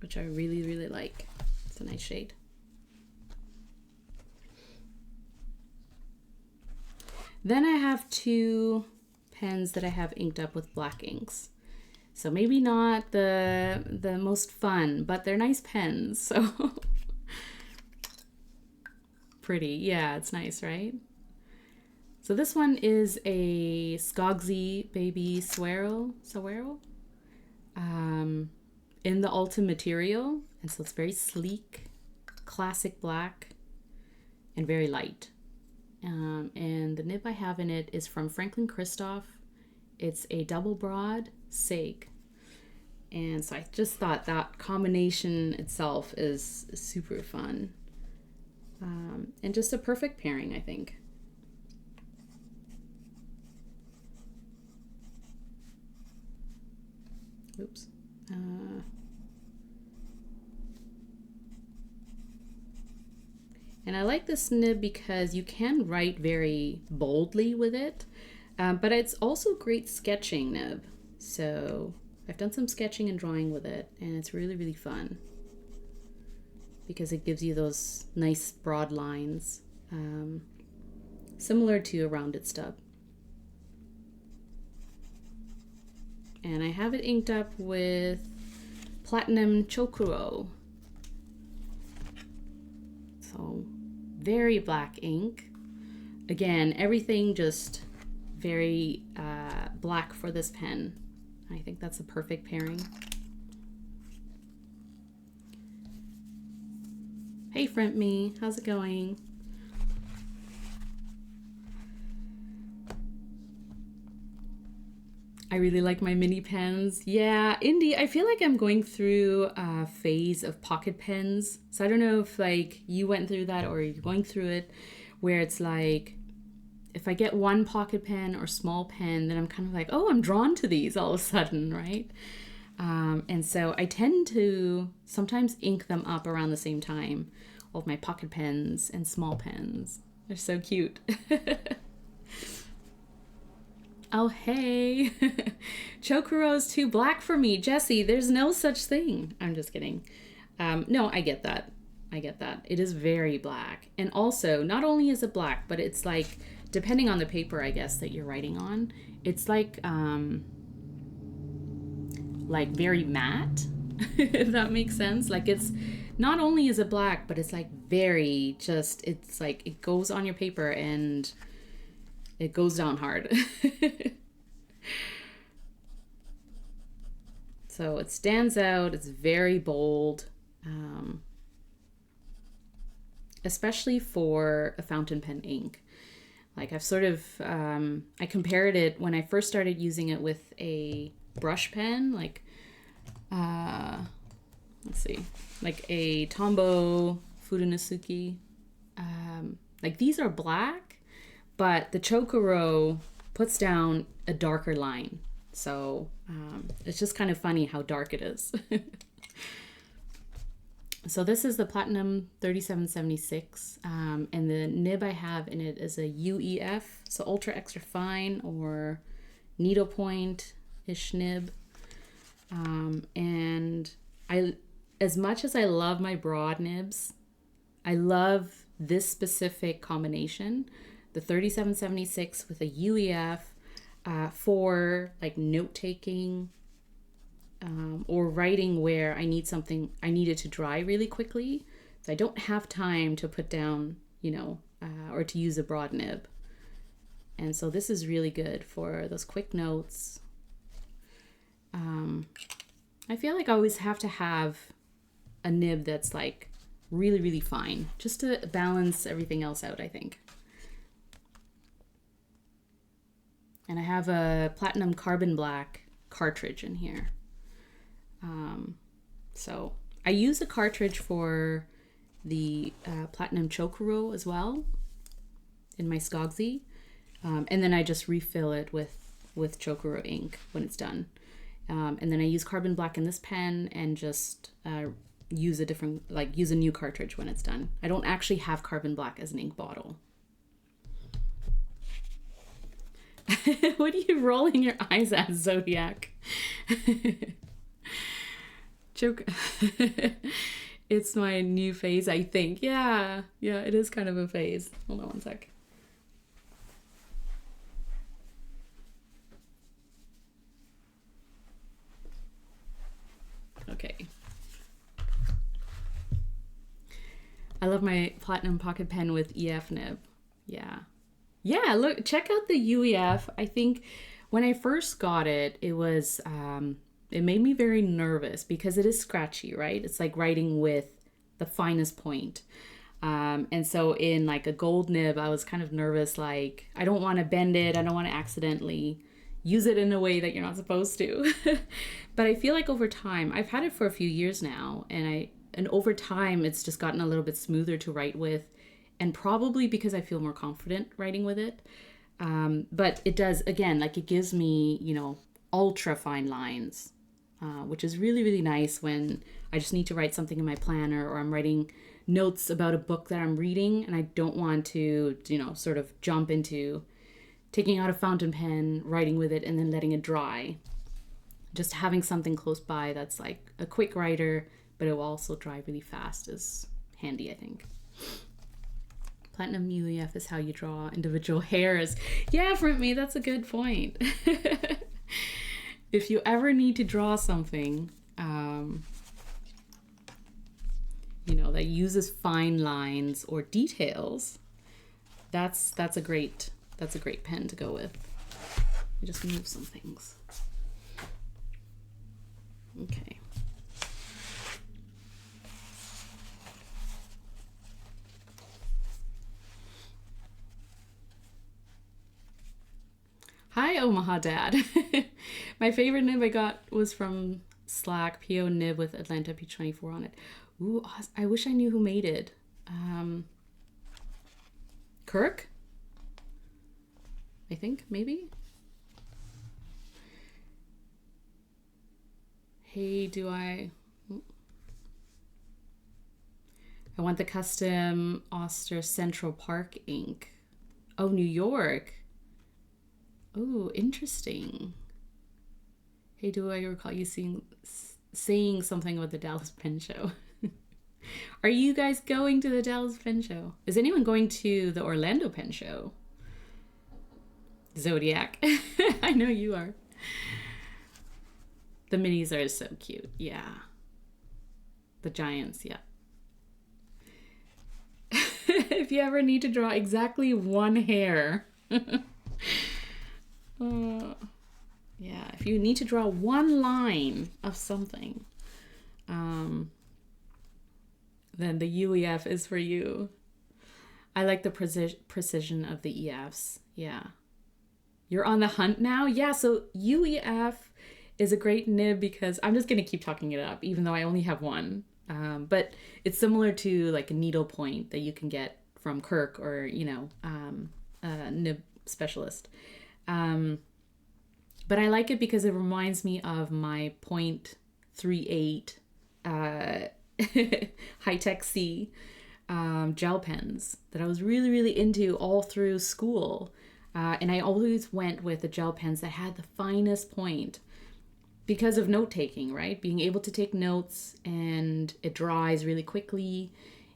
Which I really, really like. It's a nice shade. Then I have two pens that I have inked up with black inks. So maybe not the most fun, but they're nice pens, so. Pretty, yeah, it's nice, right? So this one is a Skogsy Baby Swirl, in the Ultim material, and so it's very sleek, classic black, and very light. And the nib I have in it is from Franklin-Christoph. It's a double broad Seg. And so I just thought that combination itself is super fun. And just a perfect pairing, I think. Oops. And I like this nib because you can write very boldly with it, but it's also great sketching nib. So I've done some sketching and drawing with it, and it's really, really fun because it gives you those nice broad lines, similar to a rounded stub. And I have it inked up with Platinum Chokuro. So very black ink. Again, everything just very black for this pen. I think that's a perfect pairing. Hey, Friend Me, how's it going? I really like my mini pens. Yeah, Indy, I feel like I'm going through a phase of pocket pens. So I don't know if like you went through that or you're going through it, where it's like, if I get one pocket pen or small pen, then I'm kind of like, oh, I'm drawn to these all of a sudden, right? And so I tend to sometimes ink them up around the same time, all of my pocket pens and small pens. They're so cute. Oh, hey. Chokuro's too black for me. Jesse, there's no such thing. I'm just kidding. No, I get that. I get that. It is very black. And also, not only is it black, but it's like, depending on the paper, I guess, that you're writing on, it's like very matte, if that makes sense. Like, it's, not only is it black, but it's like very just, it's like, it goes on your paper and it goes down hard. So it stands out. It's very bold, especially for a fountain pen ink. Like I've sort of, I compared it when I first started using it with a brush pen, like, let's see, like a Tombow Fudenosuke. Like these are black, but the Chokuro puts down a darker line. So it's just kind of funny how dark it is. So this is the Platinum 3776, and the nib I have in it is a UEF, so ultra extra fine or needlepoint-ish nib. And as much as I love my broad nibs, I love this specific combination, the 3776 with a UEF, for like note-taking, or writing where I need it to dry really quickly. So I don't have time to put down, or to use a broad nib. And so this is really good for those quick notes. I feel like I always have to have a nib that's like really, really fine, just to balance everything else out, I think. And I have a Platinum Carbon Black cartridge in here. So I use a cartridge for the Platinum Chokuro as well in my Skogsy. And then I just refill it with Chokuro ink when it's done. And then I use Carbon Black in this pen and just use a new cartridge when it's done. I don't actually have Carbon Black as an ink bottle. What are you rolling your eyes at, Zodiac? Joke. It's my new phase, I think. Yeah, it is kind of a phase. Hold on one sec. Okay. I love my Platinum Pocket Pen with EF nib. Yeah, look, check out the UEF. I think when I first got it, it was, it made me very nervous because it is scratchy, right? It's like writing with the finest point. And so in like a gold nib, I was kind of nervous, like, I don't want to bend it. I don't want to accidentally use it in a way that you're not supposed to. But I feel like over time, I've had it for a few years now, and over time, it's just gotten a little bit smoother to write with. And probably because I feel more confident writing with it. But it does, again, like it gives me, ultra fine lines, which is really, really nice when I just need to write something in my planner, or I'm writing notes about a book that I'm reading and I don't want to, sort of jump into taking out a fountain pen, writing with it, and then letting it dry. Just having something close by that's like a quick writer, but it will also dry really fast is handy, I think. Platinum UEF is how you draw individual hairs. Yeah, for me, that's a good point. If you ever need to draw something, you know, that uses fine lines or details, that's a great pen to go with. I just move some things. Okay. Hi, Omaha Dad. My favorite nib I got was from Slack, PO nib with Atlanta P24 on it. Ooh, I wish I knew who made it. Kirk? I think, maybe? Hey, I want the custom Oster Central Park ink. Oh, New York. Oh, interesting. Hey, do I recall you saying something about the Dallas Pen Show? Are you guys going to the Dallas Pen Show? Is anyone going to the Orlando Pen Show? Zodiac. I know you are. The minis are so cute. Yeah. The giants, yeah. If you ever need to draw exactly one hair. Yeah, if you need to draw one line of something, then the UEF is for you. I like the precision of the EFs. Yeah. You're on the hunt now? Yeah, so UEF is a great nib because I'm just going to keep talking it up, even though I only have one. But it's similar to like a needle point that you can get from Kirk or, you know, a nib specialist. But I like it because it reminds me of my 0.38 high-tech C gel pens that I was really, really into all through school. And I always went with the gel pens that had the finest point because of note-taking, right? Being able to take notes, and it dries really quickly.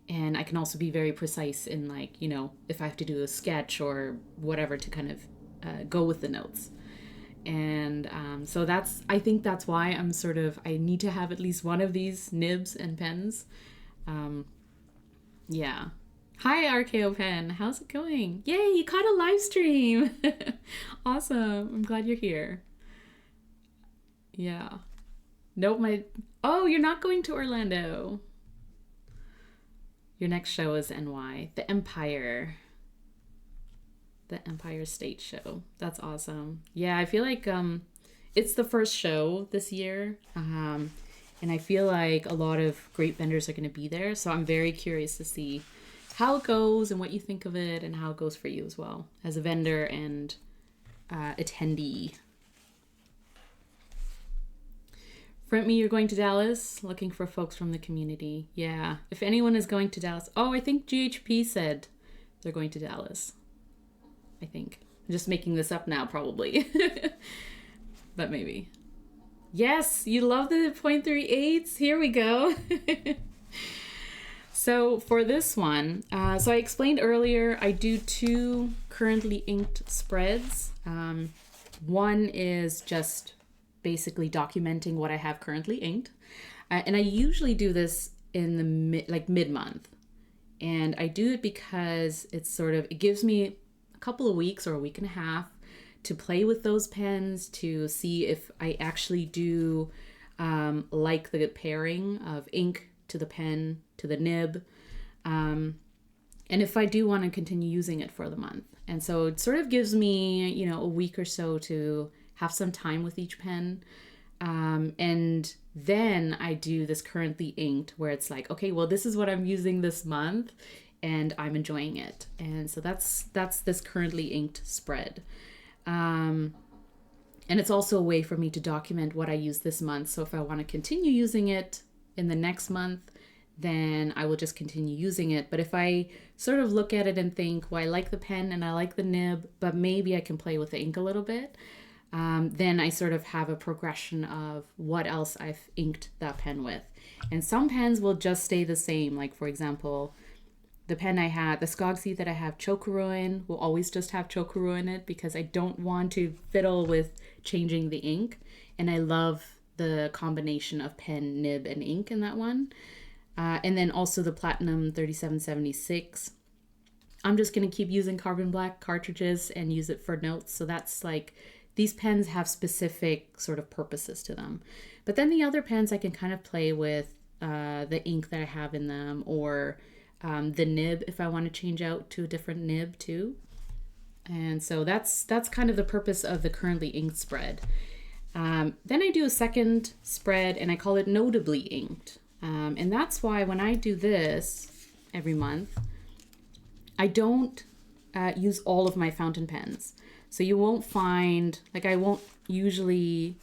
And I can also be very precise in, like, you know, if I have to do a sketch or whatever to kind of go with the notes. And so I think that's why I need to have at least one of these nibs and pens. Yeah. Hi, RKO Pen. How's it going? Yay, you caught a live stream. Awesome. I'm glad you're here. Yeah. Nope, oh, you're not going to Orlando. Your next show is NY. The Empire State Show. That's awesome. Yeah, I feel like it's the first show this year. And I feel like a lot of great vendors are going to be there. So I'm very curious to see how it goes and what you think of it and how it goes for you as well as a vendor and attendee. Print me, you're going to Dallas, looking for folks from the community. Yeah, if anyone is going to Dallas. Oh, I think GHP said they're going to Dallas. I think. I'm just making this up now, probably. But maybe. Yes, you love the 0.38s. Here we go. So for this one, so I explained earlier, I do 2 currently inked spreads. One is just basically documenting what I have currently inked. And I usually do this in the mid-month. And I do it because it gives me a couple of weeks or a week and a half to play with those pens to see if I actually do like the pairing of ink to the pen to the nib. And if I do want to continue using it for the month. And so it sort of gives me, you know, a week or so to have some time with each pen. And then I do this currently inked where it's like, okay, well, this is what I'm using this month and I'm enjoying it. And so that's this currently inked spread. And it's also a way for me to document what I use this month. So if I want to continue using it in the next month, then I will just continue using it. But if I sort of look at it and think, well, I like the pen and I like the nib, but maybe I can play with the ink a little bit, then I sort of have a progression of what else I've inked that pen with. And some pens will just stay the same. Like, for example, the pen I had, the Skogsy that I have Chokuro in, will always just have Chokuro in it because I don't want to fiddle with changing the ink. And I love the combination of pen, nib, and ink in that one. And then also the Platinum 3776. I'm just going to keep using carbon black cartridges and use it for notes. So that's like, these pens have specific sort of purposes to them. But then the other pens I can kind of play with the ink that I have in them, or the nib if I want to change out to a different nib too. And so that's kind of the purpose of the currently inked spread. Then I do a second spread and I call it notably inked. And that's why when I do this every month, I don't use all of my fountain pens. So you won't find, like I won't usually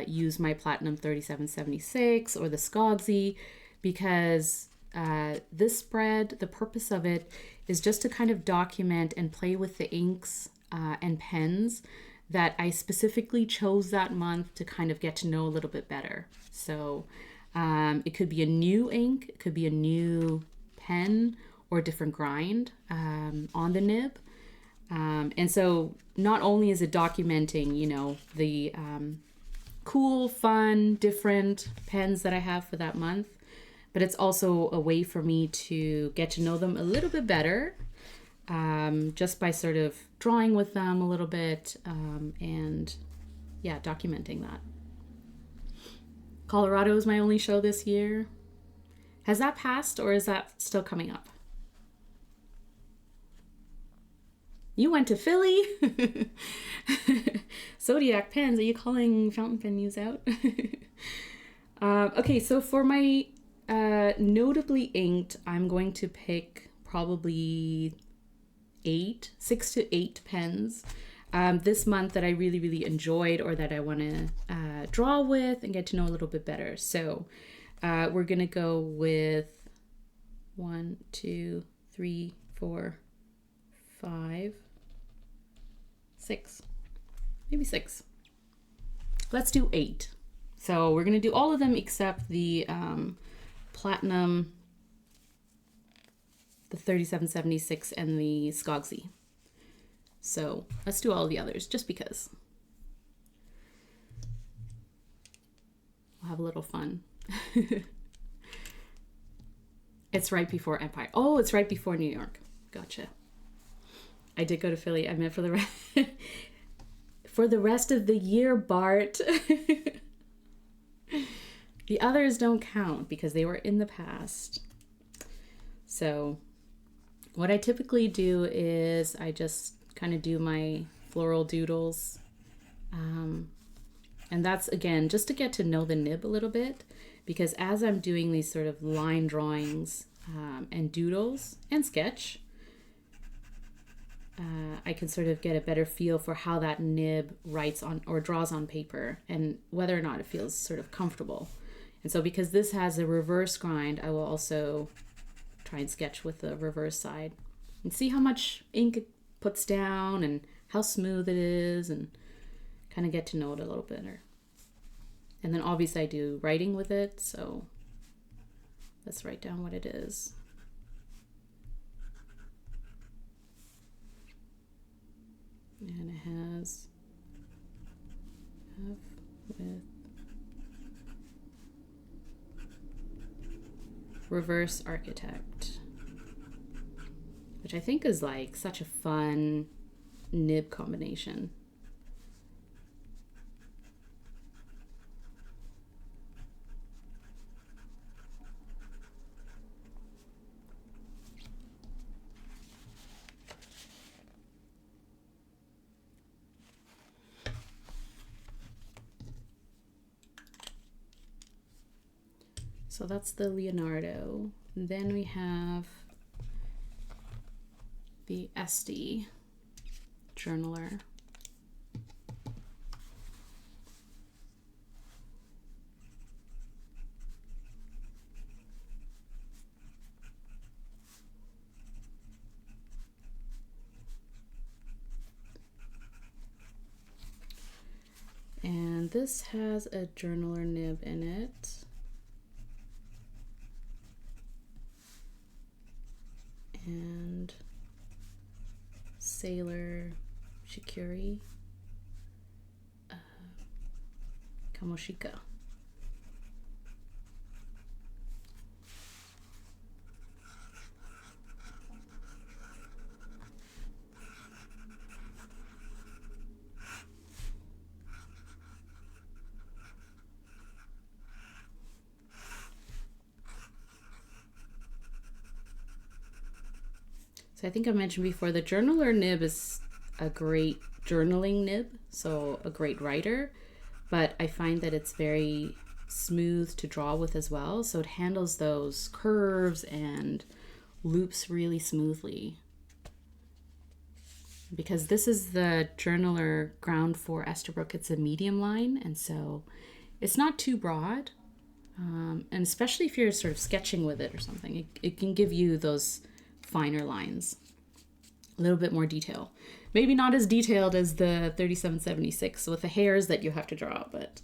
use my Platinum 3776 or the Skogsy, because this spread, the purpose of it is just to kind of document and play with the inks and pens that I specifically chose that month to kind of get to know a little bit better. So it could be a new ink, it could be a new pen or a different grind on the nib. And so not only is it documenting, you know, the cool, fun, different pens that I have for that month, but it's also a way for me to get to know them a little bit better, just by sort of drawing with them a little bit, and yeah, documenting that. Colorado is my only show this year. Has that passed or is that still coming up? You went to Philly? Zodiac pens, are you calling fountain pen news out? Okay, so for my notably inked, I'm going to pick probably 6 to 8 pens this month that I really, really enjoyed, or that I want to draw with and get to know a little bit better. So we're going to go with 1, 2, 3, 4, 5, 6, maybe 6. Let's do 8. So we're going to do all of them except the Platinum, the 3776 and the Skogsy. So let's do all the others just because. We'll have a little fun. It's right before Empire. Oh, it's right before New York. Gotcha. I did go to Philly. I meant for the for the rest of the year, Bart. The others don't count because they were in the past. So what I typically do is I just kind of do my floral doodles. And that's, again, just to get to know the nib a little bit, because as I'm doing these sort of line drawings and doodles and sketch, I can sort of get a better feel for how that nib writes on or draws on paper and whether or not it feels sort of comfortable. And so because this has a reverse grind, I will also try and sketch with the reverse side and see how much ink it puts down and how smooth it is, and kind of get to know it a little better. And then obviously I do writing with it, so let's write down what it is. And it has F with reverse architect, which I think is like such a fun nib combination. So that's the Leonardo. And then we have the Estie journaler. And this has a journaler nib in it. And Sailor Shikiori, Kamoshika. So I think I mentioned before, the journaler nib is a great journaling nib, so a great writer, but I find that it's very smooth to draw with as well, so it handles those curves and loops really smoothly. Because this is the journaler ground for Esterbrook, it's a medium line, and so it's not too broad, and especially if you're sort of sketching with it or something, it can give you those finer lines, a little bit more detail. Maybe not as detailed as the 3776 with the hairs that you have to draw, but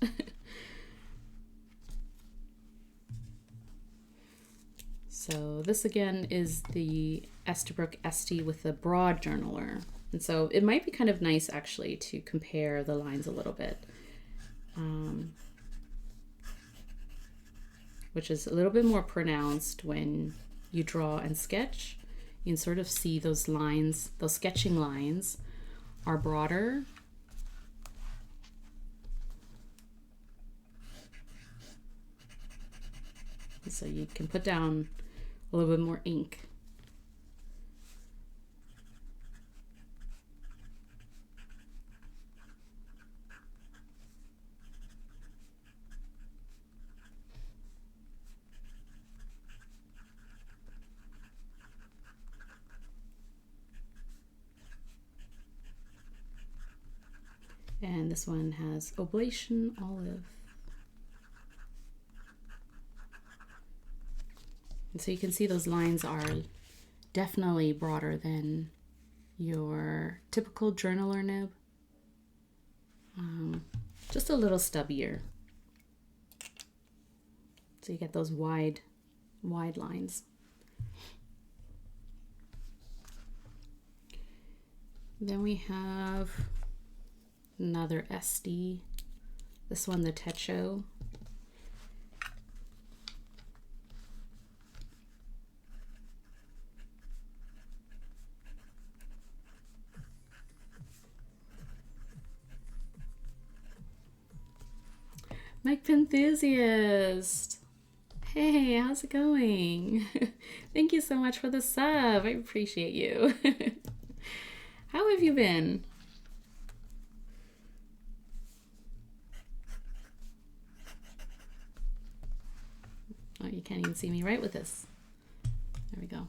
so this again is the Esterbrook Estie with the broad journaler. And so it might be kind of nice actually to compare the lines a little bit, which is a little bit more pronounced when you draw and sketch. You can sort of see those lines, those sketching lines are broader. So you can put down a little bit more ink. And this one has Oblation Olive. And so you can see those lines are definitely broader than your typical journaler nib. Just a little stubbier. So you get those wide lines. Then we have another Estie. This one, the Techo. Mike Enthusiast. Hey, how's it going? Thank you so much for the sub. I appreciate you. How have you been? Oh, you can't even see me right with this. There we go.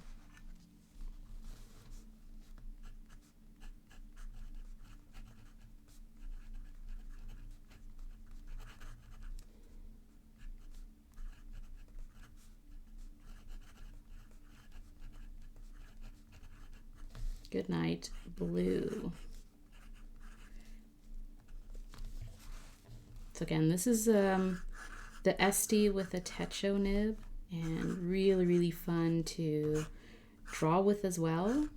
Good night, Bleu. So again, this is the Estie with a Techo nib, and really fun to draw with as well,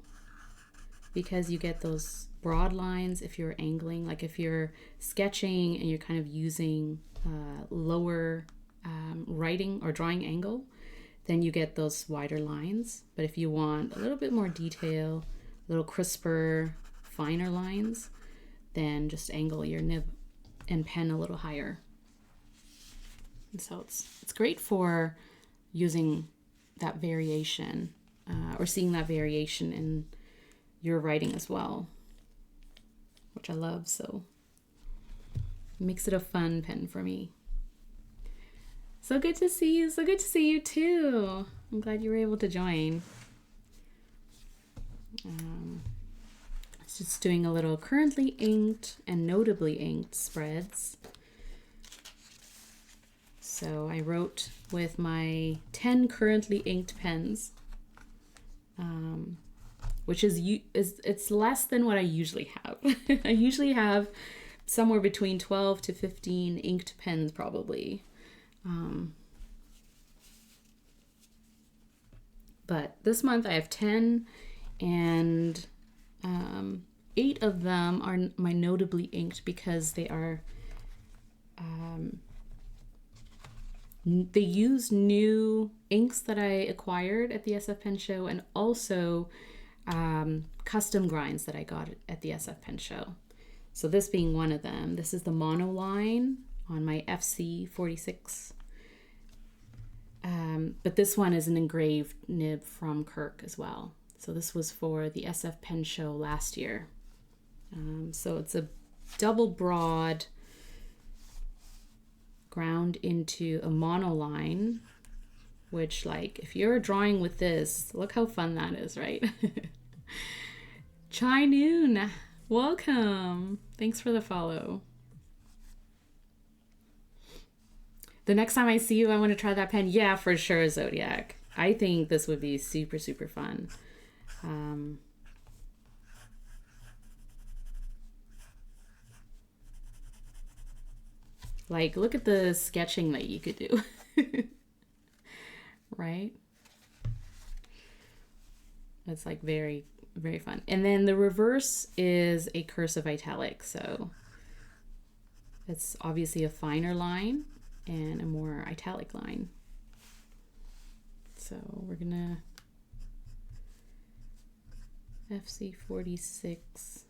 because you get those broad lines if you're angling, like if you're sketching and you're kind of using lower writing or drawing angle, then you get those wider lines. But if you want a little bit more detail, a little crisper, finer lines, then just angle your nib and pen a little higher. And so it's great for using that variation or seeing that variation in your writing as well, which I love. So it makes it a fun pen for me. So good to see you. So good to see you too. I'm glad you were able to join. It's just doing a little currently inked and notably inked spreads. So I wrote with my 10 currently inked pens, which is it's less than what I usually have. I usually have somewhere between 12 to 15 inked pens probably. But this month I have 10, and 8 of them are my notably inked because they are they use new inks that I acquired at the SF Pen Show, and also custom grinds that I got at the SF Pen Show. So this being one of them. This is the Monoline on my FC 46. But this one is an engraved nib from Kirk as well. So this was for the SF Pen Show last year. So it's a double broad ground into a monoline, which, like, if you're drawing with this, look how fun that is, right? Chai Noon, welcome. Thanks for the follow. The next time I see you, I want to try that pen. Yeah, for sure, Zodiac. I think this would be super, super fun. Like, look at the sketching that you could do. Right? It's like very, very fun. And then the reverse is a cursive italic. So it's obviously a finer line and a more italic line. So we're gonna FC 46.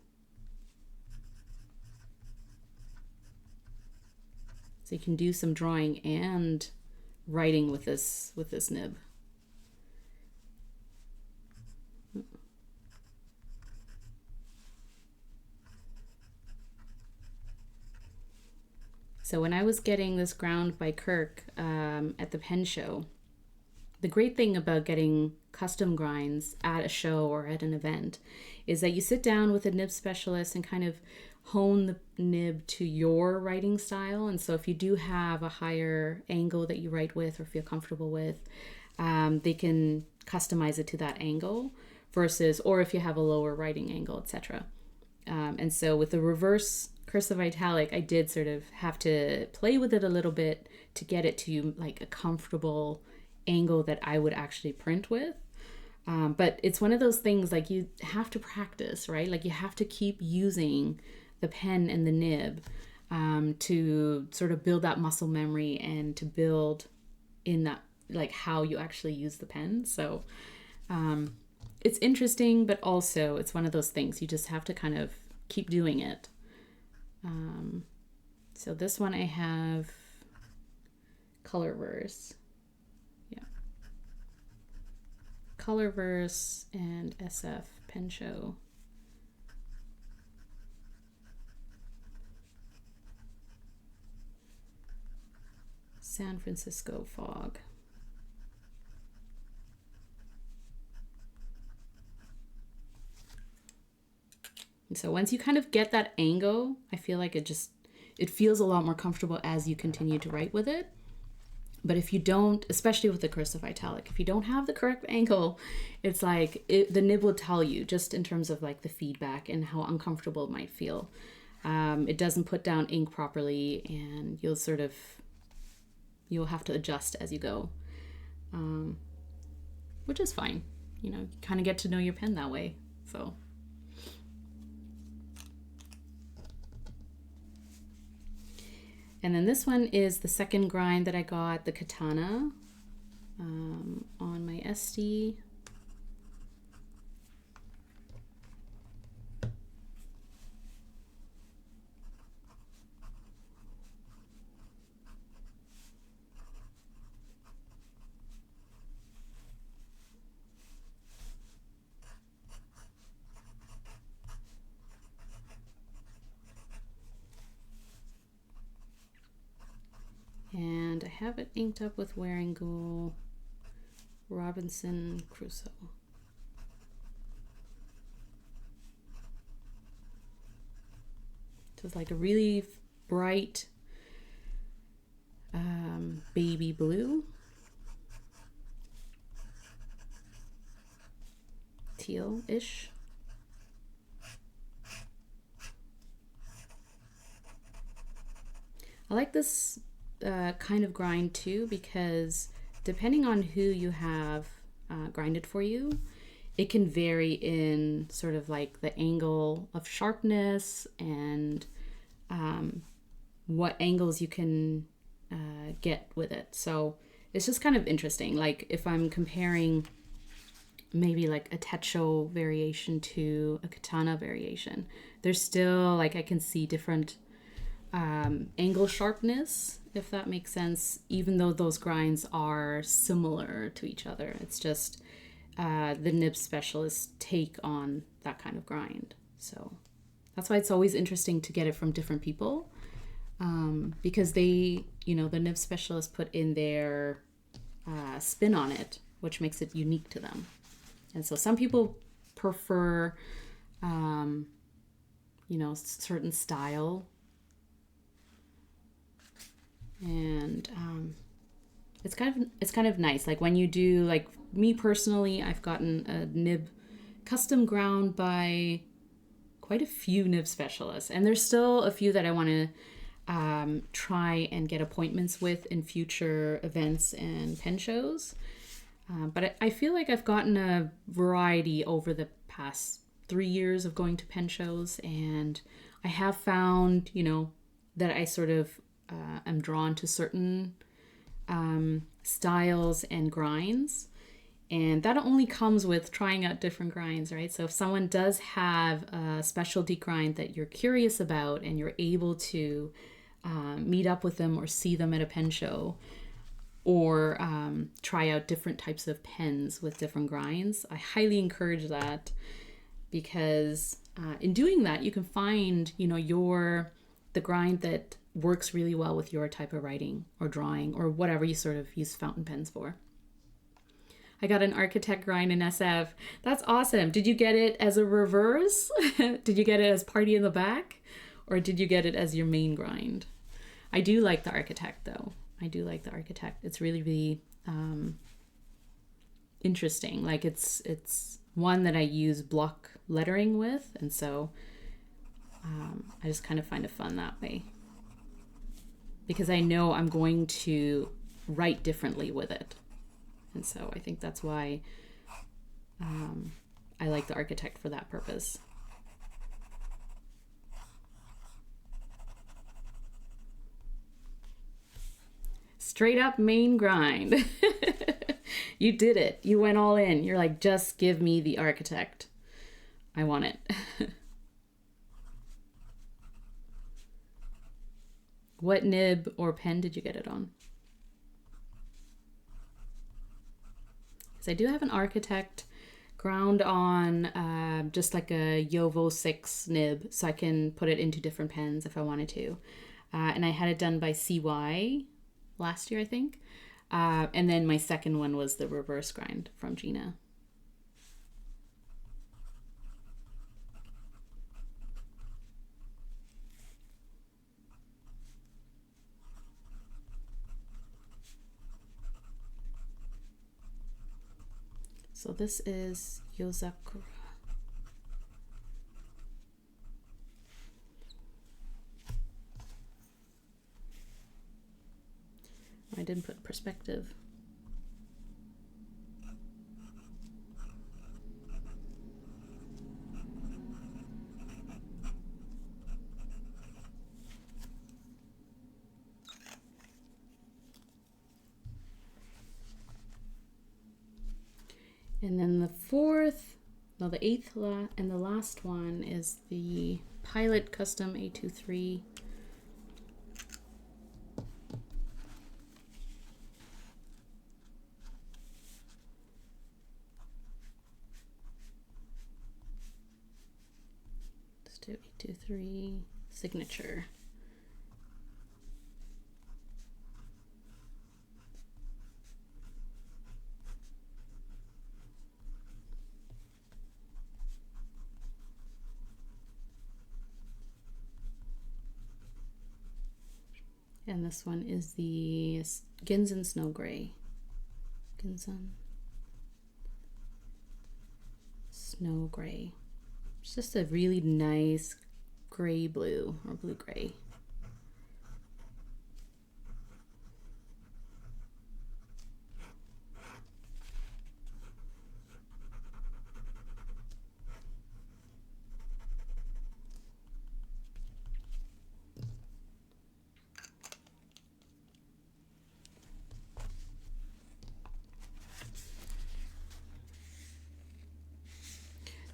So you can do some drawing and writing with this nib. So when I was getting this ground by Kirk at the pen show, the great thing about getting custom grinds at a show or at an event is that you sit down with a nib specialist and kind of hone the nib to your writing style. And so if you do have a higher angle that you write with or feel comfortable with, they can customize it to that angle versus, or if you have a lower writing angle, etc. And so with the reverse cursive italic, I did sort of have to play with it a little bit to get it to like a comfortable angle that I would actually print with. But it's one of those things, like, you have to practice, right? Like, you have to keep using the pen and the nib to sort of build that muscle memory and to build in that, like, how you actually use the pen. So it's interesting, but also it's one of those things you just have to kind of keep doing it. So this one I have Colorverse. Yeah. Colorverse and SF Pen Show. San Francisco fog. And so once you kind of get that angle, I feel like it feels a lot more comfortable as you continue to write with it. But if you don't, especially with the cursive italic, if you don't have the correct angle, it's like the nib will tell you, just in terms of like the feedback and how uncomfortable it might feel. It doesn't put down ink properly, and you'll have to adjust as you go, which is fine. You know, you kind of get to know your pen that way. So. And then this one is the second grind that I got, the Katana, on my Estie. And I have it inked up with Wearingeul, Robinson, Crusoe. So it's like a really bright baby blue, teal-ish. I like this kind of grind too, because depending on who you have grinded for you, it can vary in sort of like the angle of sharpness and what angles you can get with it. So it's just kind of interesting. Like if I'm comparing maybe like a Techo variation to a Katana variation, there's still, like, I can see different angle sharpness, if that makes sense, even though those grinds are similar to each other. It's just the nib specialist's take on that kind of grind. So that's why it's always interesting to get it from different people, because they, you know, the nib specialist put in their spin on it, which makes it unique to them. And so some people prefer, you know, certain style. And it's kind of nice. Like when you do, like me personally, I've gotten a nib custom ground by quite a few nib specialists, and there's still a few that I want to try and get appointments with in future events and pen shows. But I feel like I've gotten a variety over the past 3 years of going to pen shows, and I have found, you know, that I sort of am drawn to certain styles and grinds. And that only comes with trying out different grinds, right? So if someone does have a specialty grind that you're curious about and you're able to meet up with them or see them at a pen show, or try out different types of pens with different grinds, I highly encourage that, because in doing that, you can find, you know, the grind that works really well with your type of writing or drawing or whatever you sort of use fountain pens for. I got an architect grind in SF. That's awesome. Did you get it as a reverse? Did you get it as party in the back? Or did you get it as your main grind? I do like the architect though. I do like the architect. It's really, really interesting. Like it's one that I use block lettering with. And so I just kind of find it fun that way, because I know I'm going to write differently with it. And so I think that's why I like the architect for that purpose. Straight up main grind. You did it. You went all in. You're like, just give me the architect. I want it. What nib or pen did you get it on? So I do have an architect ground on just like a Yovo 6 nib, so I can put it into different pens if I wanted to. And I had it done by CY last year, I think. And then my second one was the reverse grind from Gena. So this is Yozakura. I didn't put perspective. And then the eighth and the last one is the Pilot Custom A23. Let's do A23 signature. And this one is the Ginsen Snow Gray. Ginsen Snow Gray. It's just a really nice gray blue or blue gray.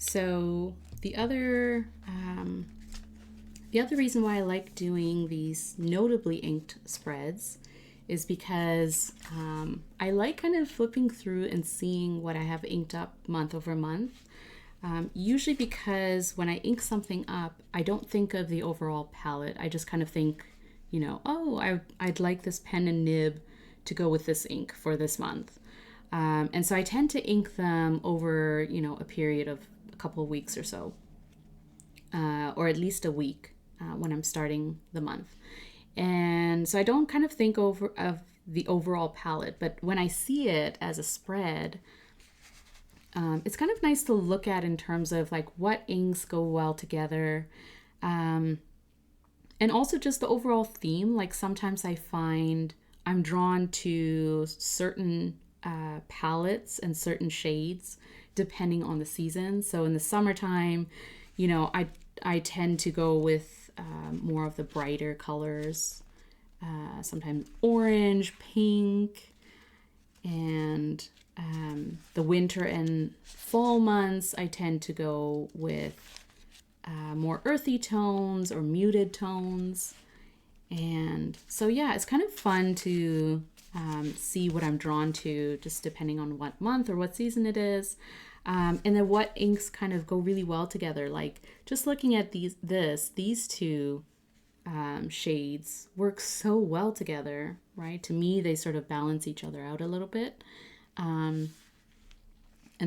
So the other reason why I like doing these notably inked spreads is because I like kind of flipping through and seeing what I have inked up month over month. Usually because when I ink something up, I don't think of the overall palette. I just kind of think, you know, oh, I'd like this pen and nib to go with this ink for this month. And so I tend to ink them over, you know, a period of a couple of weeks or so, or at least a week when I'm starting the month. And so I don't kind of think of the overall palette, but when I see it as a spread, it's kind of nice to look at in terms of like what inks go well together. And also just the overall theme. Like sometimes I find I'm drawn to certain palettes and certain shades depending on the season. So in the summertime, you know, I tend to go with more of the brighter colors, sometimes orange, pink, and the winter and fall months, I tend to go with more earthy tones or muted tones. And so, yeah, it's kind of fun to see what I'm drawn to just depending on what month or what season it is. And then what inks kind of go really well together. Like just looking at these two shades work so well together, right? To me, they sort of balance each other out a little bit. And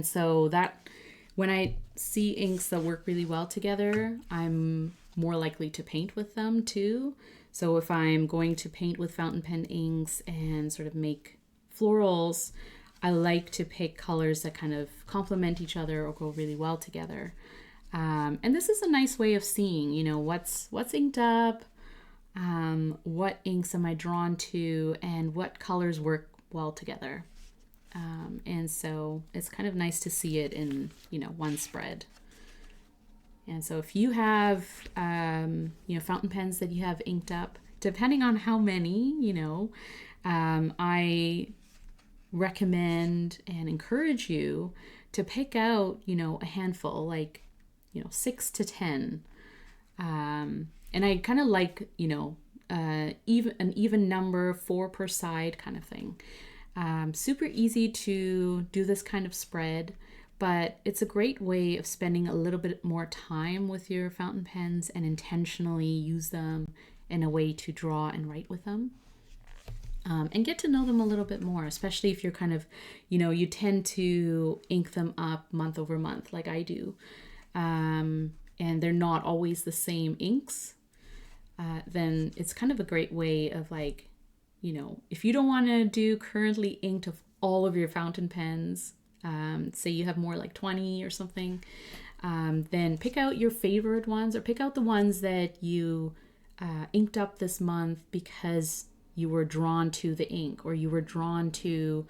so that when I see inks that work really well together, I'm more likely to paint with them too. So if I'm going to paint with fountain pen inks and sort of make florals, I like to pick colors that kind of complement each other or go really well together. And this is a nice way of seeing, you know, what's inked up, what inks am I drawn to, and what colors work well together. And so it's kind of nice to see it in, you know, one spread. And so if you have, you know, fountain pens that you have inked up, depending on how many, you know, I recommend and encourage you to pick out, you know, a handful, like, you know, 6 to 10. And I kind of like, you know, an even number, 4 per side kind of thing. Super easy to do this kind of spread, but it's a great way of spending a little bit more time with your fountain pens and intentionally use them in a way to draw and write with them. And get to know them a little bit more, especially if you're kind of, you know, you tend to ink them up month over month like I do. And they're not always the same inks. Then it's kind of a great way of like, you know, if you don't want to do currently inked of all of your fountain pens, say you have more like 20 or something, then pick out your favorite ones or pick out the ones that you inked up this month because you were drawn to the ink or you were drawn to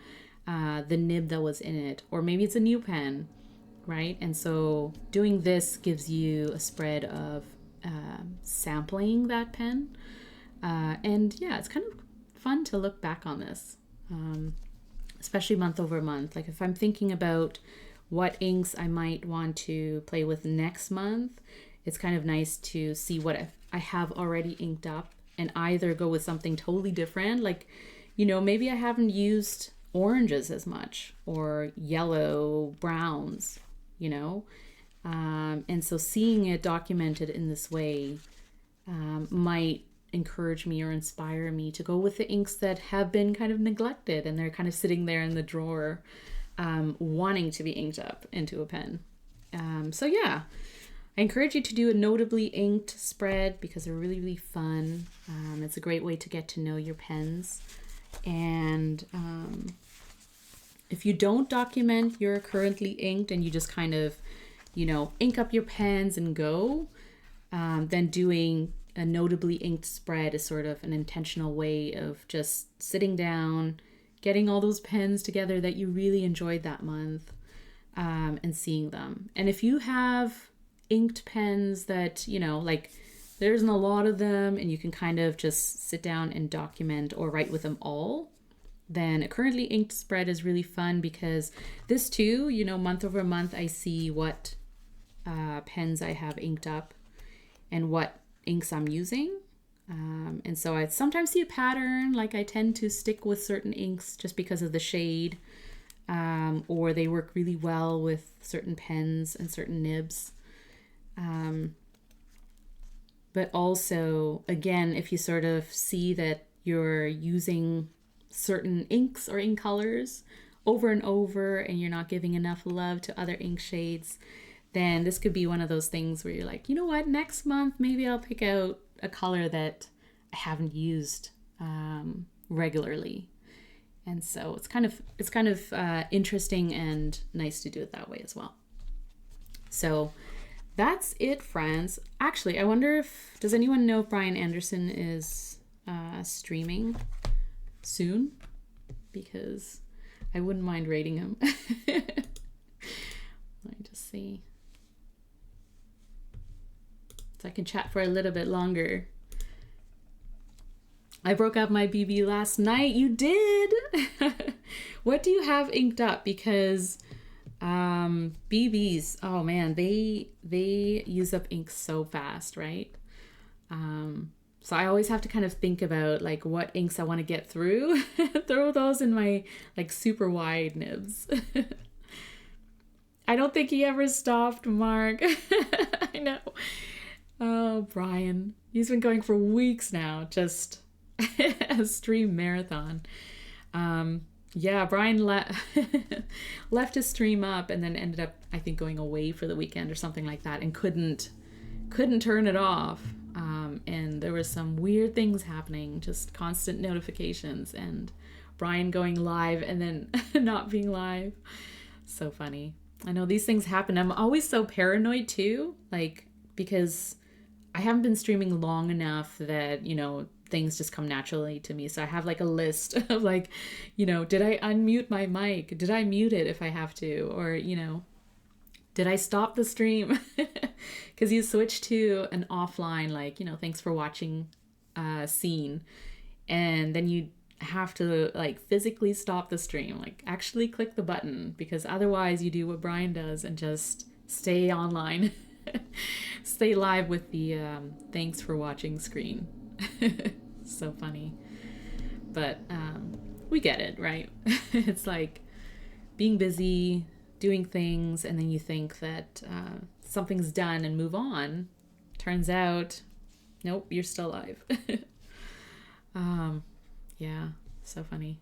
the nib that was in it, or maybe it's a new pen, right? And so doing this gives you a spread of sampling that pen. And yeah, it's kind of fun to look back on this, especially month over month. Like if I'm thinking about what inks I might want to play with next month, it's kind of nice to see what I have already inked up and either go with something totally different. Like, you know, maybe I haven't used oranges as much or yellow browns, you know, and so seeing it documented in this way might encourage me or inspire me to go with the inks that have been kind of neglected and they're kind of sitting there in the drawer wanting to be inked up into a pen. So yeah, I encourage you to do a notably inked spread because they're really, really fun. It's a great way to get to know your pens. And if you don't document your currently inked and you just kind of, you know, ink up your pens and go, then doing a notably inked spread is sort of an intentional way of just sitting down, getting all those pens together that you really enjoyed that month, and seeing them. And if you have inked pens that, you know, like there isn't a lot of them and you can kind of just sit down and document or write with them all, then a currently inked spread is really fun because this too, you know, month over month, I see what pens I have inked up and what inks I'm using. And so I sometimes see a pattern, like I tend to stick with certain inks just because of the shade, or they work really well with certain pens and certain nibs. But also, again, if you sort of see that you're using certain inks or ink colors over and over and you're not giving enough love to other ink shades, then this could be one of those things where you're like, you know what, next month maybe I'll pick out a color that I haven't used regularly. And so it's kind of interesting and nice to do it that way as well. So that's it, friends. Actually, I wonder if, does anyone know if Brian Anderson is streaming soon? Because I wouldn't mind rating him. Let me just see. So I can chat for a little bit longer. I broke up my BB last night. You did? What do you have inked up? Because BBs, oh man, they use up ink so fast, right? So I always have to kind of think about like what inks I want to get through. Throw those in my like super wide nibs. I don't think he ever stopped, Mark. I know. Oh, Brian. He's been going for weeks now, just a stream marathon. Yeah, Brian left his stream up and then ended up, I think, going away for the weekend or something like that and couldn't turn it off. And there was some weird things happening, just constant notifications and Brian going live and then not being live. So funny. I know these things happen. I'm always so paranoid too, like, because I haven't been streaming long enough that, you know, things just come naturally to me. So I have like a list of like, you know, did I unmute my mic? Did I mute it if I have to? Or, you know, did I stop the stream? Because you switch to an offline, like, you know, thanks for watching scene. And then you have to like physically stop the stream, like actually click the button, because otherwise you do what Brian does and just stay online. Stay live with the thanks for watching screen. So funny. But we get it, right? It's like being busy, doing things, and then you think that something's done and move on. Turns out, nope, you're still alive. Yeah, so funny.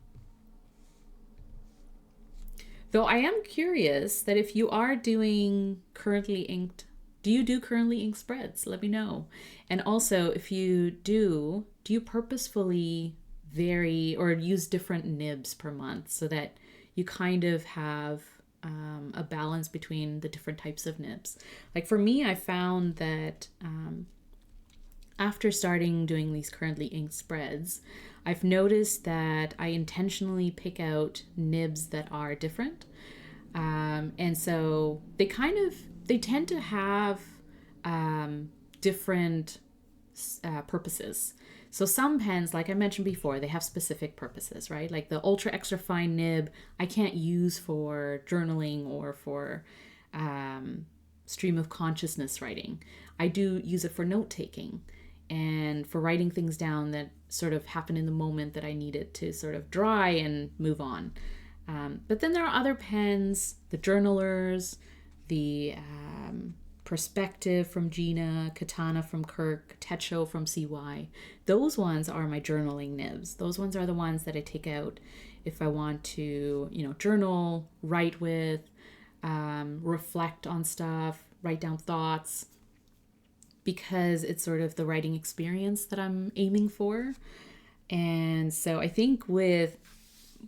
Though I am curious that if you are doing currently inked, do you do currently inked spreads? Let me know. And also, if you do you purposefully vary or use different nibs per month so that you kind of have a balance between the different types of nibs? Like for me, I found that after starting doing these currently inked spreads, I've noticed that I intentionally pick out nibs that are different. And so they tend to have different purposes. So some pens, like I mentioned before, they have specific purposes, right? Like the ultra extra fine nib, I can't use for journaling or for stream of consciousness writing. I do use it for note taking and for writing things down that sort of happen in the moment that I need it to sort of dry and move on. But then there are other pens, the journalers, the Perspective from Gena, Katana from Kirk, Techo from CY. Those ones are my journaling nibs. Those ones are the ones that I take out if I want to, you know, journal, write with, reflect on stuff, write down thoughts, because it's sort of the writing experience that I'm aiming for. And so I think when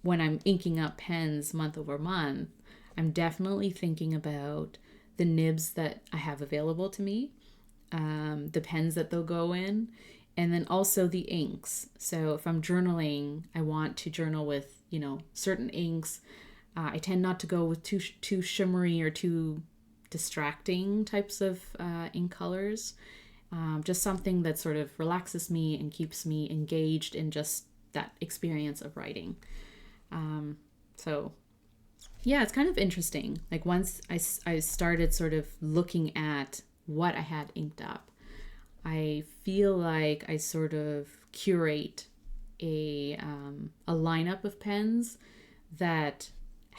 I'm inking up pens month over month, I'm definitely thinking about the nibs that I have available to me, the pens that they'll go in, and then also the inks. So if I'm journaling, I want to journal with, you know, certain inks. I tend not to go with too shimmery or too distracting types of ink colors. Just something that sort of relaxes me and keeps me engaged in just that experience of writing. So yeah, it's kind of interesting. Like once I started sort of looking at what I had inked up, I feel like I sort of curate a lineup of pens that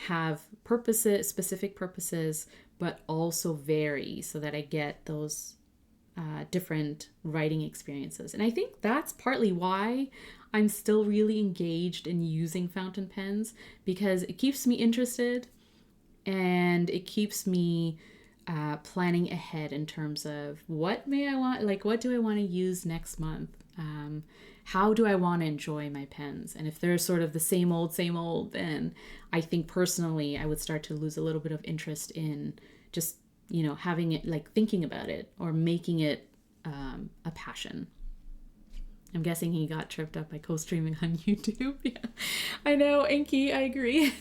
have purposes, specific purposes, but also vary so that I get those different writing experiences. And I think that's partly why I'm still really engaged in using fountain pens, because it keeps me interested and it keeps me planning ahead in terms of what do I want to use next month? How do I want to enjoy my pens? And if they're sort of the same old, then I think personally I would start to lose a little bit of interest in just, having it, like thinking about it or making it a passion. I'm guessing he got tripped up by co-streaming on YouTube. Yeah, I know, Enki, I agree.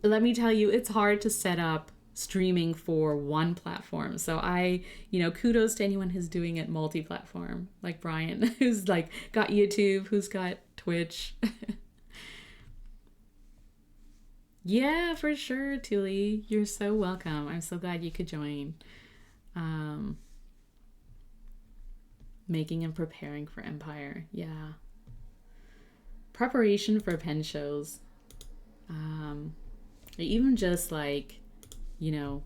Let me tell you, it's hard to set up streaming for one platform. So kudos to anyone who's doing it multi-platform, like Brian, who's like got YouTube, who's got Twitch. Yeah, for sure, Tuli. You're so welcome. I'm so glad you could join. Making and preparing for Empire. Yeah. Preparation for pen shows. Even just like, I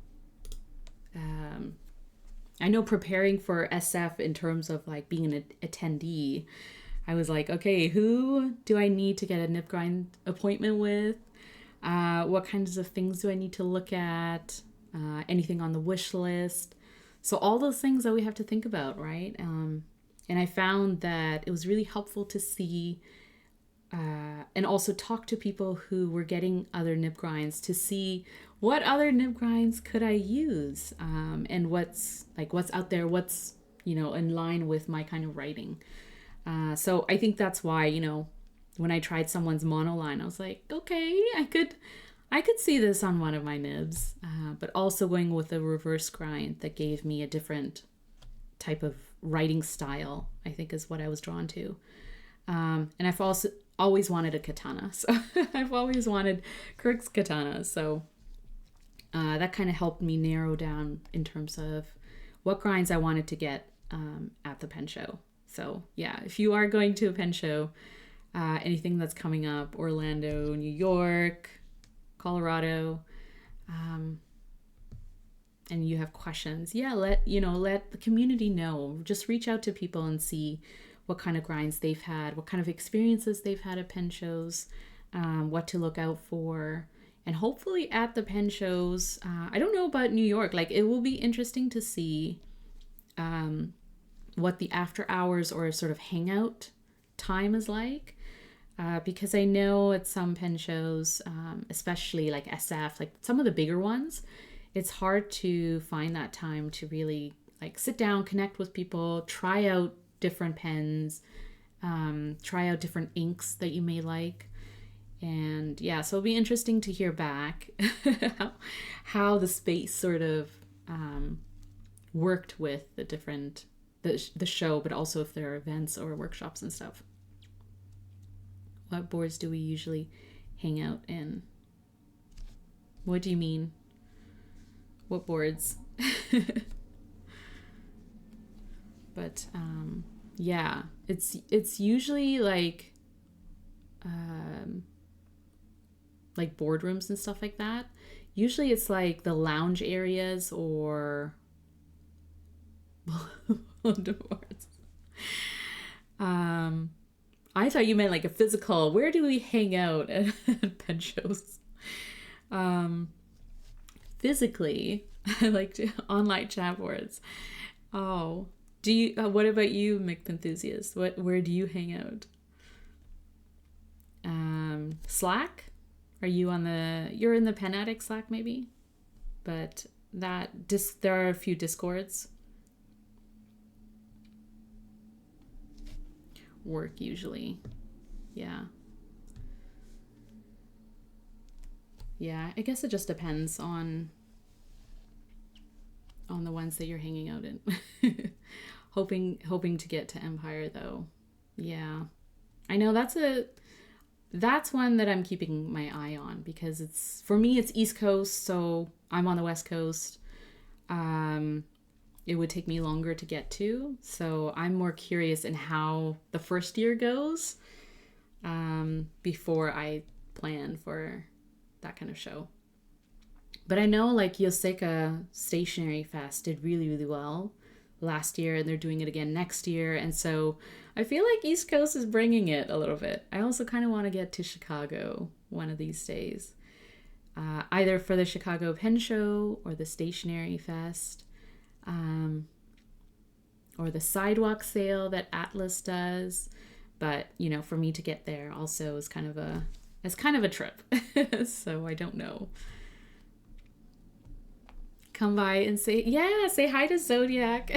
know preparing for SF in terms of like being an attendee, I was like, okay, who do I need to get a nib grind appointment with? What kinds of things do I need to look at? Anything on the wish list? So all those things that we have to think about, right? And I found that it was really helpful to see and also talk to people who were getting other nib grinds to see what other nib grinds could I use, and what's out there, what's in line with my kind of writing. So I think that's why when I tried someone's monoline, I was like, okay, I could see this on one of my nibs, but also going with a reverse grind that gave me a different type of writing style, I think is what I was drawn to. And I've also always wanted a katana, so I've always wanted Kirk's katana, so that kind of helped me narrow down in terms of what grinds I wanted to get at the pen show. So yeah, if you are going to a pen show, anything that's coming up, Orlando, New York, Colorado, and you have questions, let the community know. Just reach out to people and see what kind of grinds they've had, what kind of experiences they've had at pen shows, what to look out for. And hopefully at the pen shows, I don't know about New York, like it will be interesting to see what the after hours or sort of hangout time is like. Because I know at some pen shows, especially like SF, like some of the bigger ones, it's hard to find that time to really like sit down, connect with people, try out different pens, try out different inks that you may like. And yeah, so it'll be interesting to hear back how the space sort of worked with the show, but also if there are events or workshops and stuff. What boards do we usually hang out in? What do you mean? What boards? But yeah, it's usually like boardrooms and stuff like that. Usually it's like the lounge areas or boards. I thought you meant like a physical. Where do we hang out at pen shows? Physically, I like online chat boards. Oh, do you? What about you, McP enthusiast? Where do you hang out? Slack? Are you you're in the Pen Addict Slack maybe? But there are a few Discords. Work usually. Yeah, I guess it just depends on the ones that you're hanging out in. hoping to get to Empire though. Yeah, I know that's one that I'm keeping my eye on, because for me it's East Coast, so I'm on the West Coast. it would take me longer to get to. So I'm more curious in how the first year goes before I plan for that kind of show. But I know like Yoseka Stationery Fest did really, really well last year, and they're doing it again next year. And so I feel like East Coast is bringing it a little bit. I also kind of want to get to Chicago one of these days, either for the Chicago Pen Show or the Stationery Fest, or the sidewalk sale that Atlas does. But you know, for me to get there also is kind of a trip. So I don't know. Come by and say hi to Zodiac.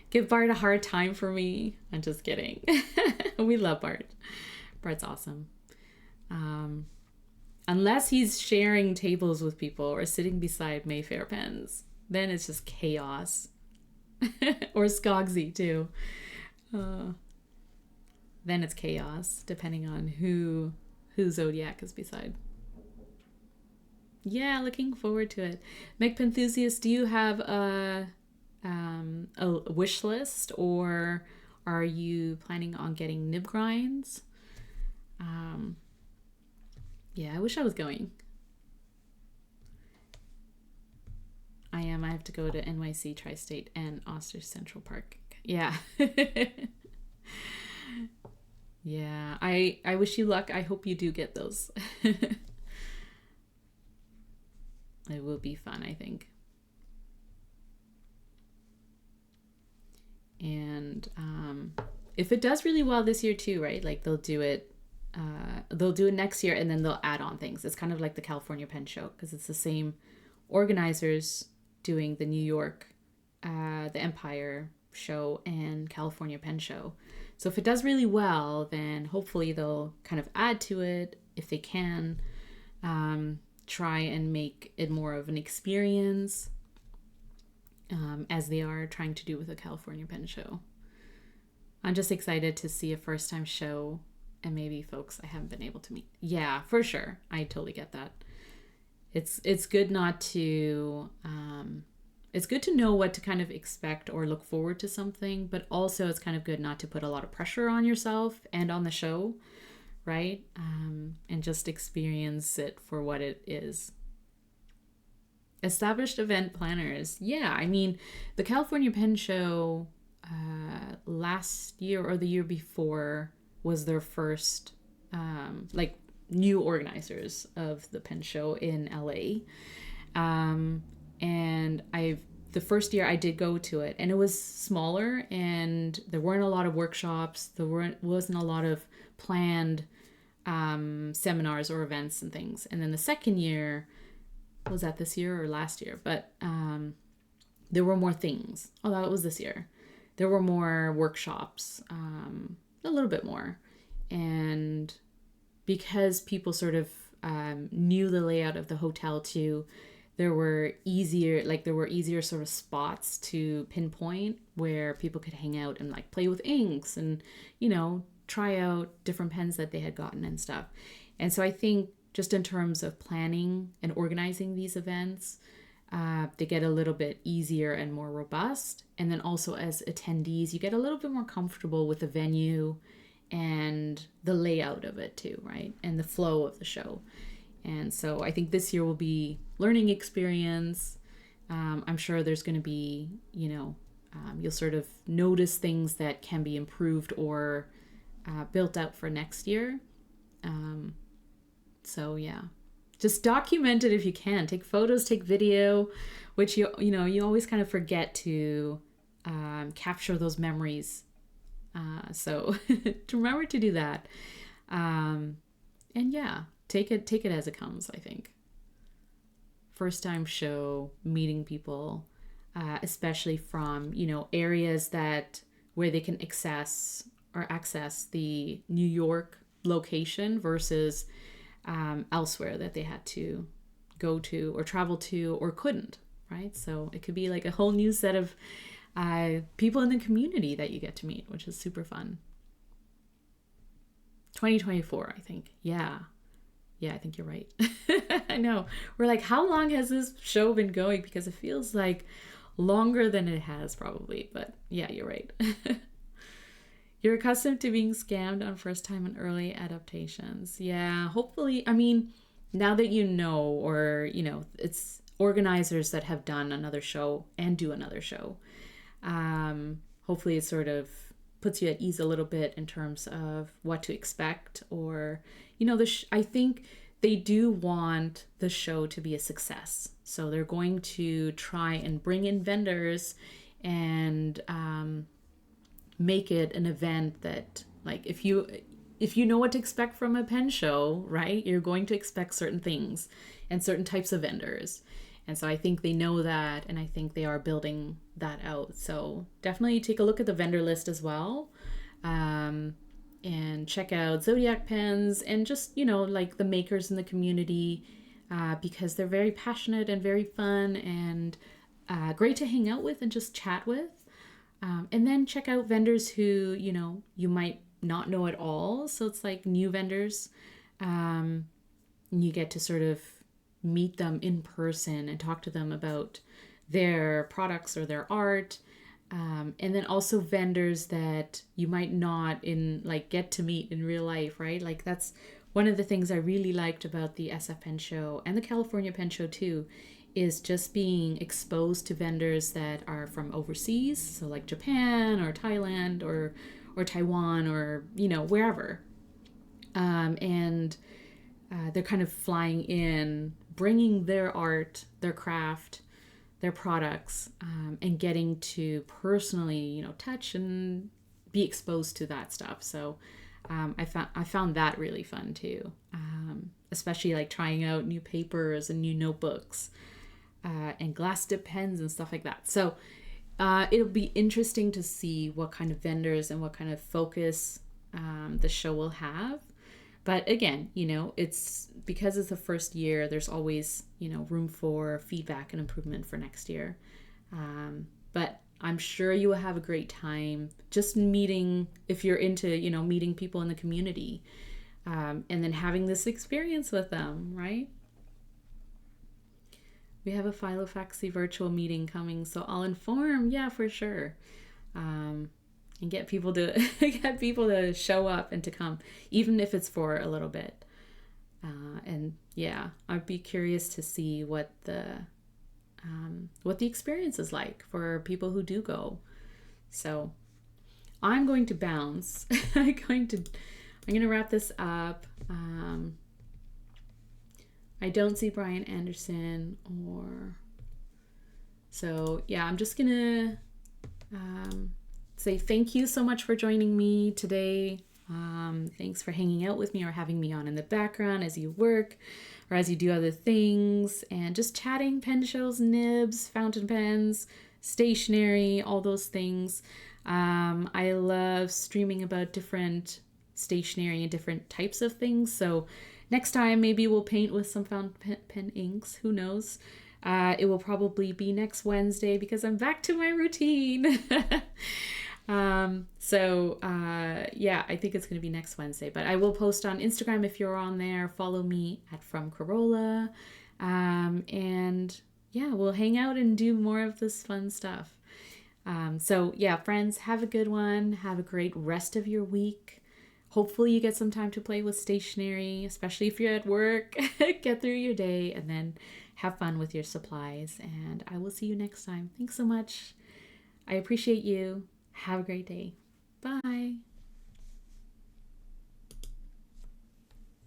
Give Bart a hard time for me. I'm just kidding. We love Bart. Bart's awesome. Unless he's sharing tables with people or sitting beside Mayfair pens, then it's just chaos. Or Skogsy too. Then it's chaos, depending on who Zodiac is beside. Yeah, looking forward to it. McPenthusiast, do you have a wish list, or are you planning on getting nib grinds? Yeah, I wish I was going. I am. I have to go to NYC Tri-State and Oster Central Park. Yeah. Yeah, I wish you luck. I hope you do get those. It will be fun, I think. And if it does really well this year too, right? Like they'll do it next year, and then they'll add on things. It's kind of like the California Pen Show, because it's the same organizers doing the New York, the Empire Show and California Pen Show. So if it does really well, then hopefully they'll kind of add to it if they can. Try and make it more of an experience, as they are trying to do with the California Pen Show. I'm just excited to see a first time show and maybe folks I haven't been able to meet. Yeah, for sure. I totally get that. It's good not to, it's good to know what to kind of expect or look forward to something, but also it's kind of good not to put a lot of pressure on yourself and on the show, right? And just experience it for what it is. Established event planners. Yeah, I mean, the California Pen Show last year or the year before was their first, like, new organizers of the pen show in LA. And the first year I did go to it, and it was smaller, and there weren't a lot of workshops. Wasn't a lot of planned seminars or events and things. And then the second year, was that this year or last year? But there were more things. Oh, that was this year. There were more workshops, a little bit more. And because people sort of knew the layout of the hotel too, there were easier sort of spots to pinpoint where people could hang out and like play with inks and, you know, try out different pens that they had gotten and stuff. And so I think just in terms of planning and organizing these events, they get a little bit easier and more robust. And then also as attendees, you get a little bit more comfortable with the venue and the layout of it too, right? And the flow of the show. And so I think this year will be learning experience. I'm sure there's going to be, you know, you'll sort of notice things that can be improved or built out for next year. So yeah, just document it if you can. Take photos, take video, which you always kind of forget to capture those memories. So to remember to do that. And yeah, take it as it comes, I think. First time show, meeting people, especially from, you know, areas where they can access the New York location versus elsewhere that they had to go to or travel to or couldn't, right? So it could be like a whole new set of people in the community that you get to meet, which is super fun. 2024, I think. Yeah, I think you're right. I know. We're like, how long has this show been going? Because it feels like longer than it has probably, but yeah, you're right. You're accustomed to being scammed on first time and early adaptations. Yeah, hopefully, I mean, now that you know, or, you know, it's organizers that have done another show and do another show. Hopefully it sort of puts you at ease a little bit in terms of what to expect, or, you know, I think they do want the show to be a success. So they're going to try and bring in vendors and make it an event that, like, if you know what to expect from a pen show, right, you're going to expect certain things and certain types of vendors. And so I think they know that, and I think they are building that out. So definitely take a look at the vendor list as well, and check out Zodiac pens and just, you know, like the makers in the community, because they're very passionate and very fun and great to hang out with and just chat with. And then check out vendors who, you know, you might not know at all. So it's like new vendors. You get to sort of meet them in person and talk to them about their products or their art. And then also vendors that you might not get to meet in real life, right? Like that's one of the things I really liked about the SF Pen Show and the California Pen Show too, is just being exposed to vendors that are from overseas. So like Japan or Thailand or Taiwan or, you know, wherever. And they're kind of flying in, bringing their art, their craft, their products, and getting to personally, you know, touch and be exposed to that stuff. So I found that really fun too, especially like trying out new papers and new notebooks, and glass dip pens and stuff like that. So it'll be interesting to see what kind of vendors and what kind of focus the show will have. But again, you know, it's because it's the first year, there's always, you know, room for feedback and improvement for next year. But I'm sure you will have a great time just meeting, if you're into, you know, meeting people in the community, and then having this experience with them, right? We have a Filofaxy virtual meeting coming, so I'll inform. Yeah, for sure. And get people to show up and to come, even if it's for a little bit. And yeah, I'd be curious to see what the experience is like for people who do go. So I'm going to bounce. I'm going to wrap this up. I don't see Brian Anderson so yeah, I'm just gonna say thank you so much for joining me today. Thanks for hanging out with me or having me on in the background as you work or as you do other things, and just chatting pen shows, nibs, fountain pens, stationery, all those things. I love streaming about different stationery and different types of things. So next time maybe we'll paint with some fountain pen inks. Who knows? It will probably be next Wednesday because I'm back to my routine. Yeah, I think it's going to be next Wednesday, but I will post on Instagram if you're on there. Follow me at From Corolla. And yeah, we'll hang out and do more of this fun stuff. So yeah, friends, have a good one. Have a great rest of your week. Hopefully you get some time to play with stationery, especially if you're at work. Get through your day and then have fun with your supplies. And I will see you next time. Thanks so much. I appreciate you. Have a great day. Bye.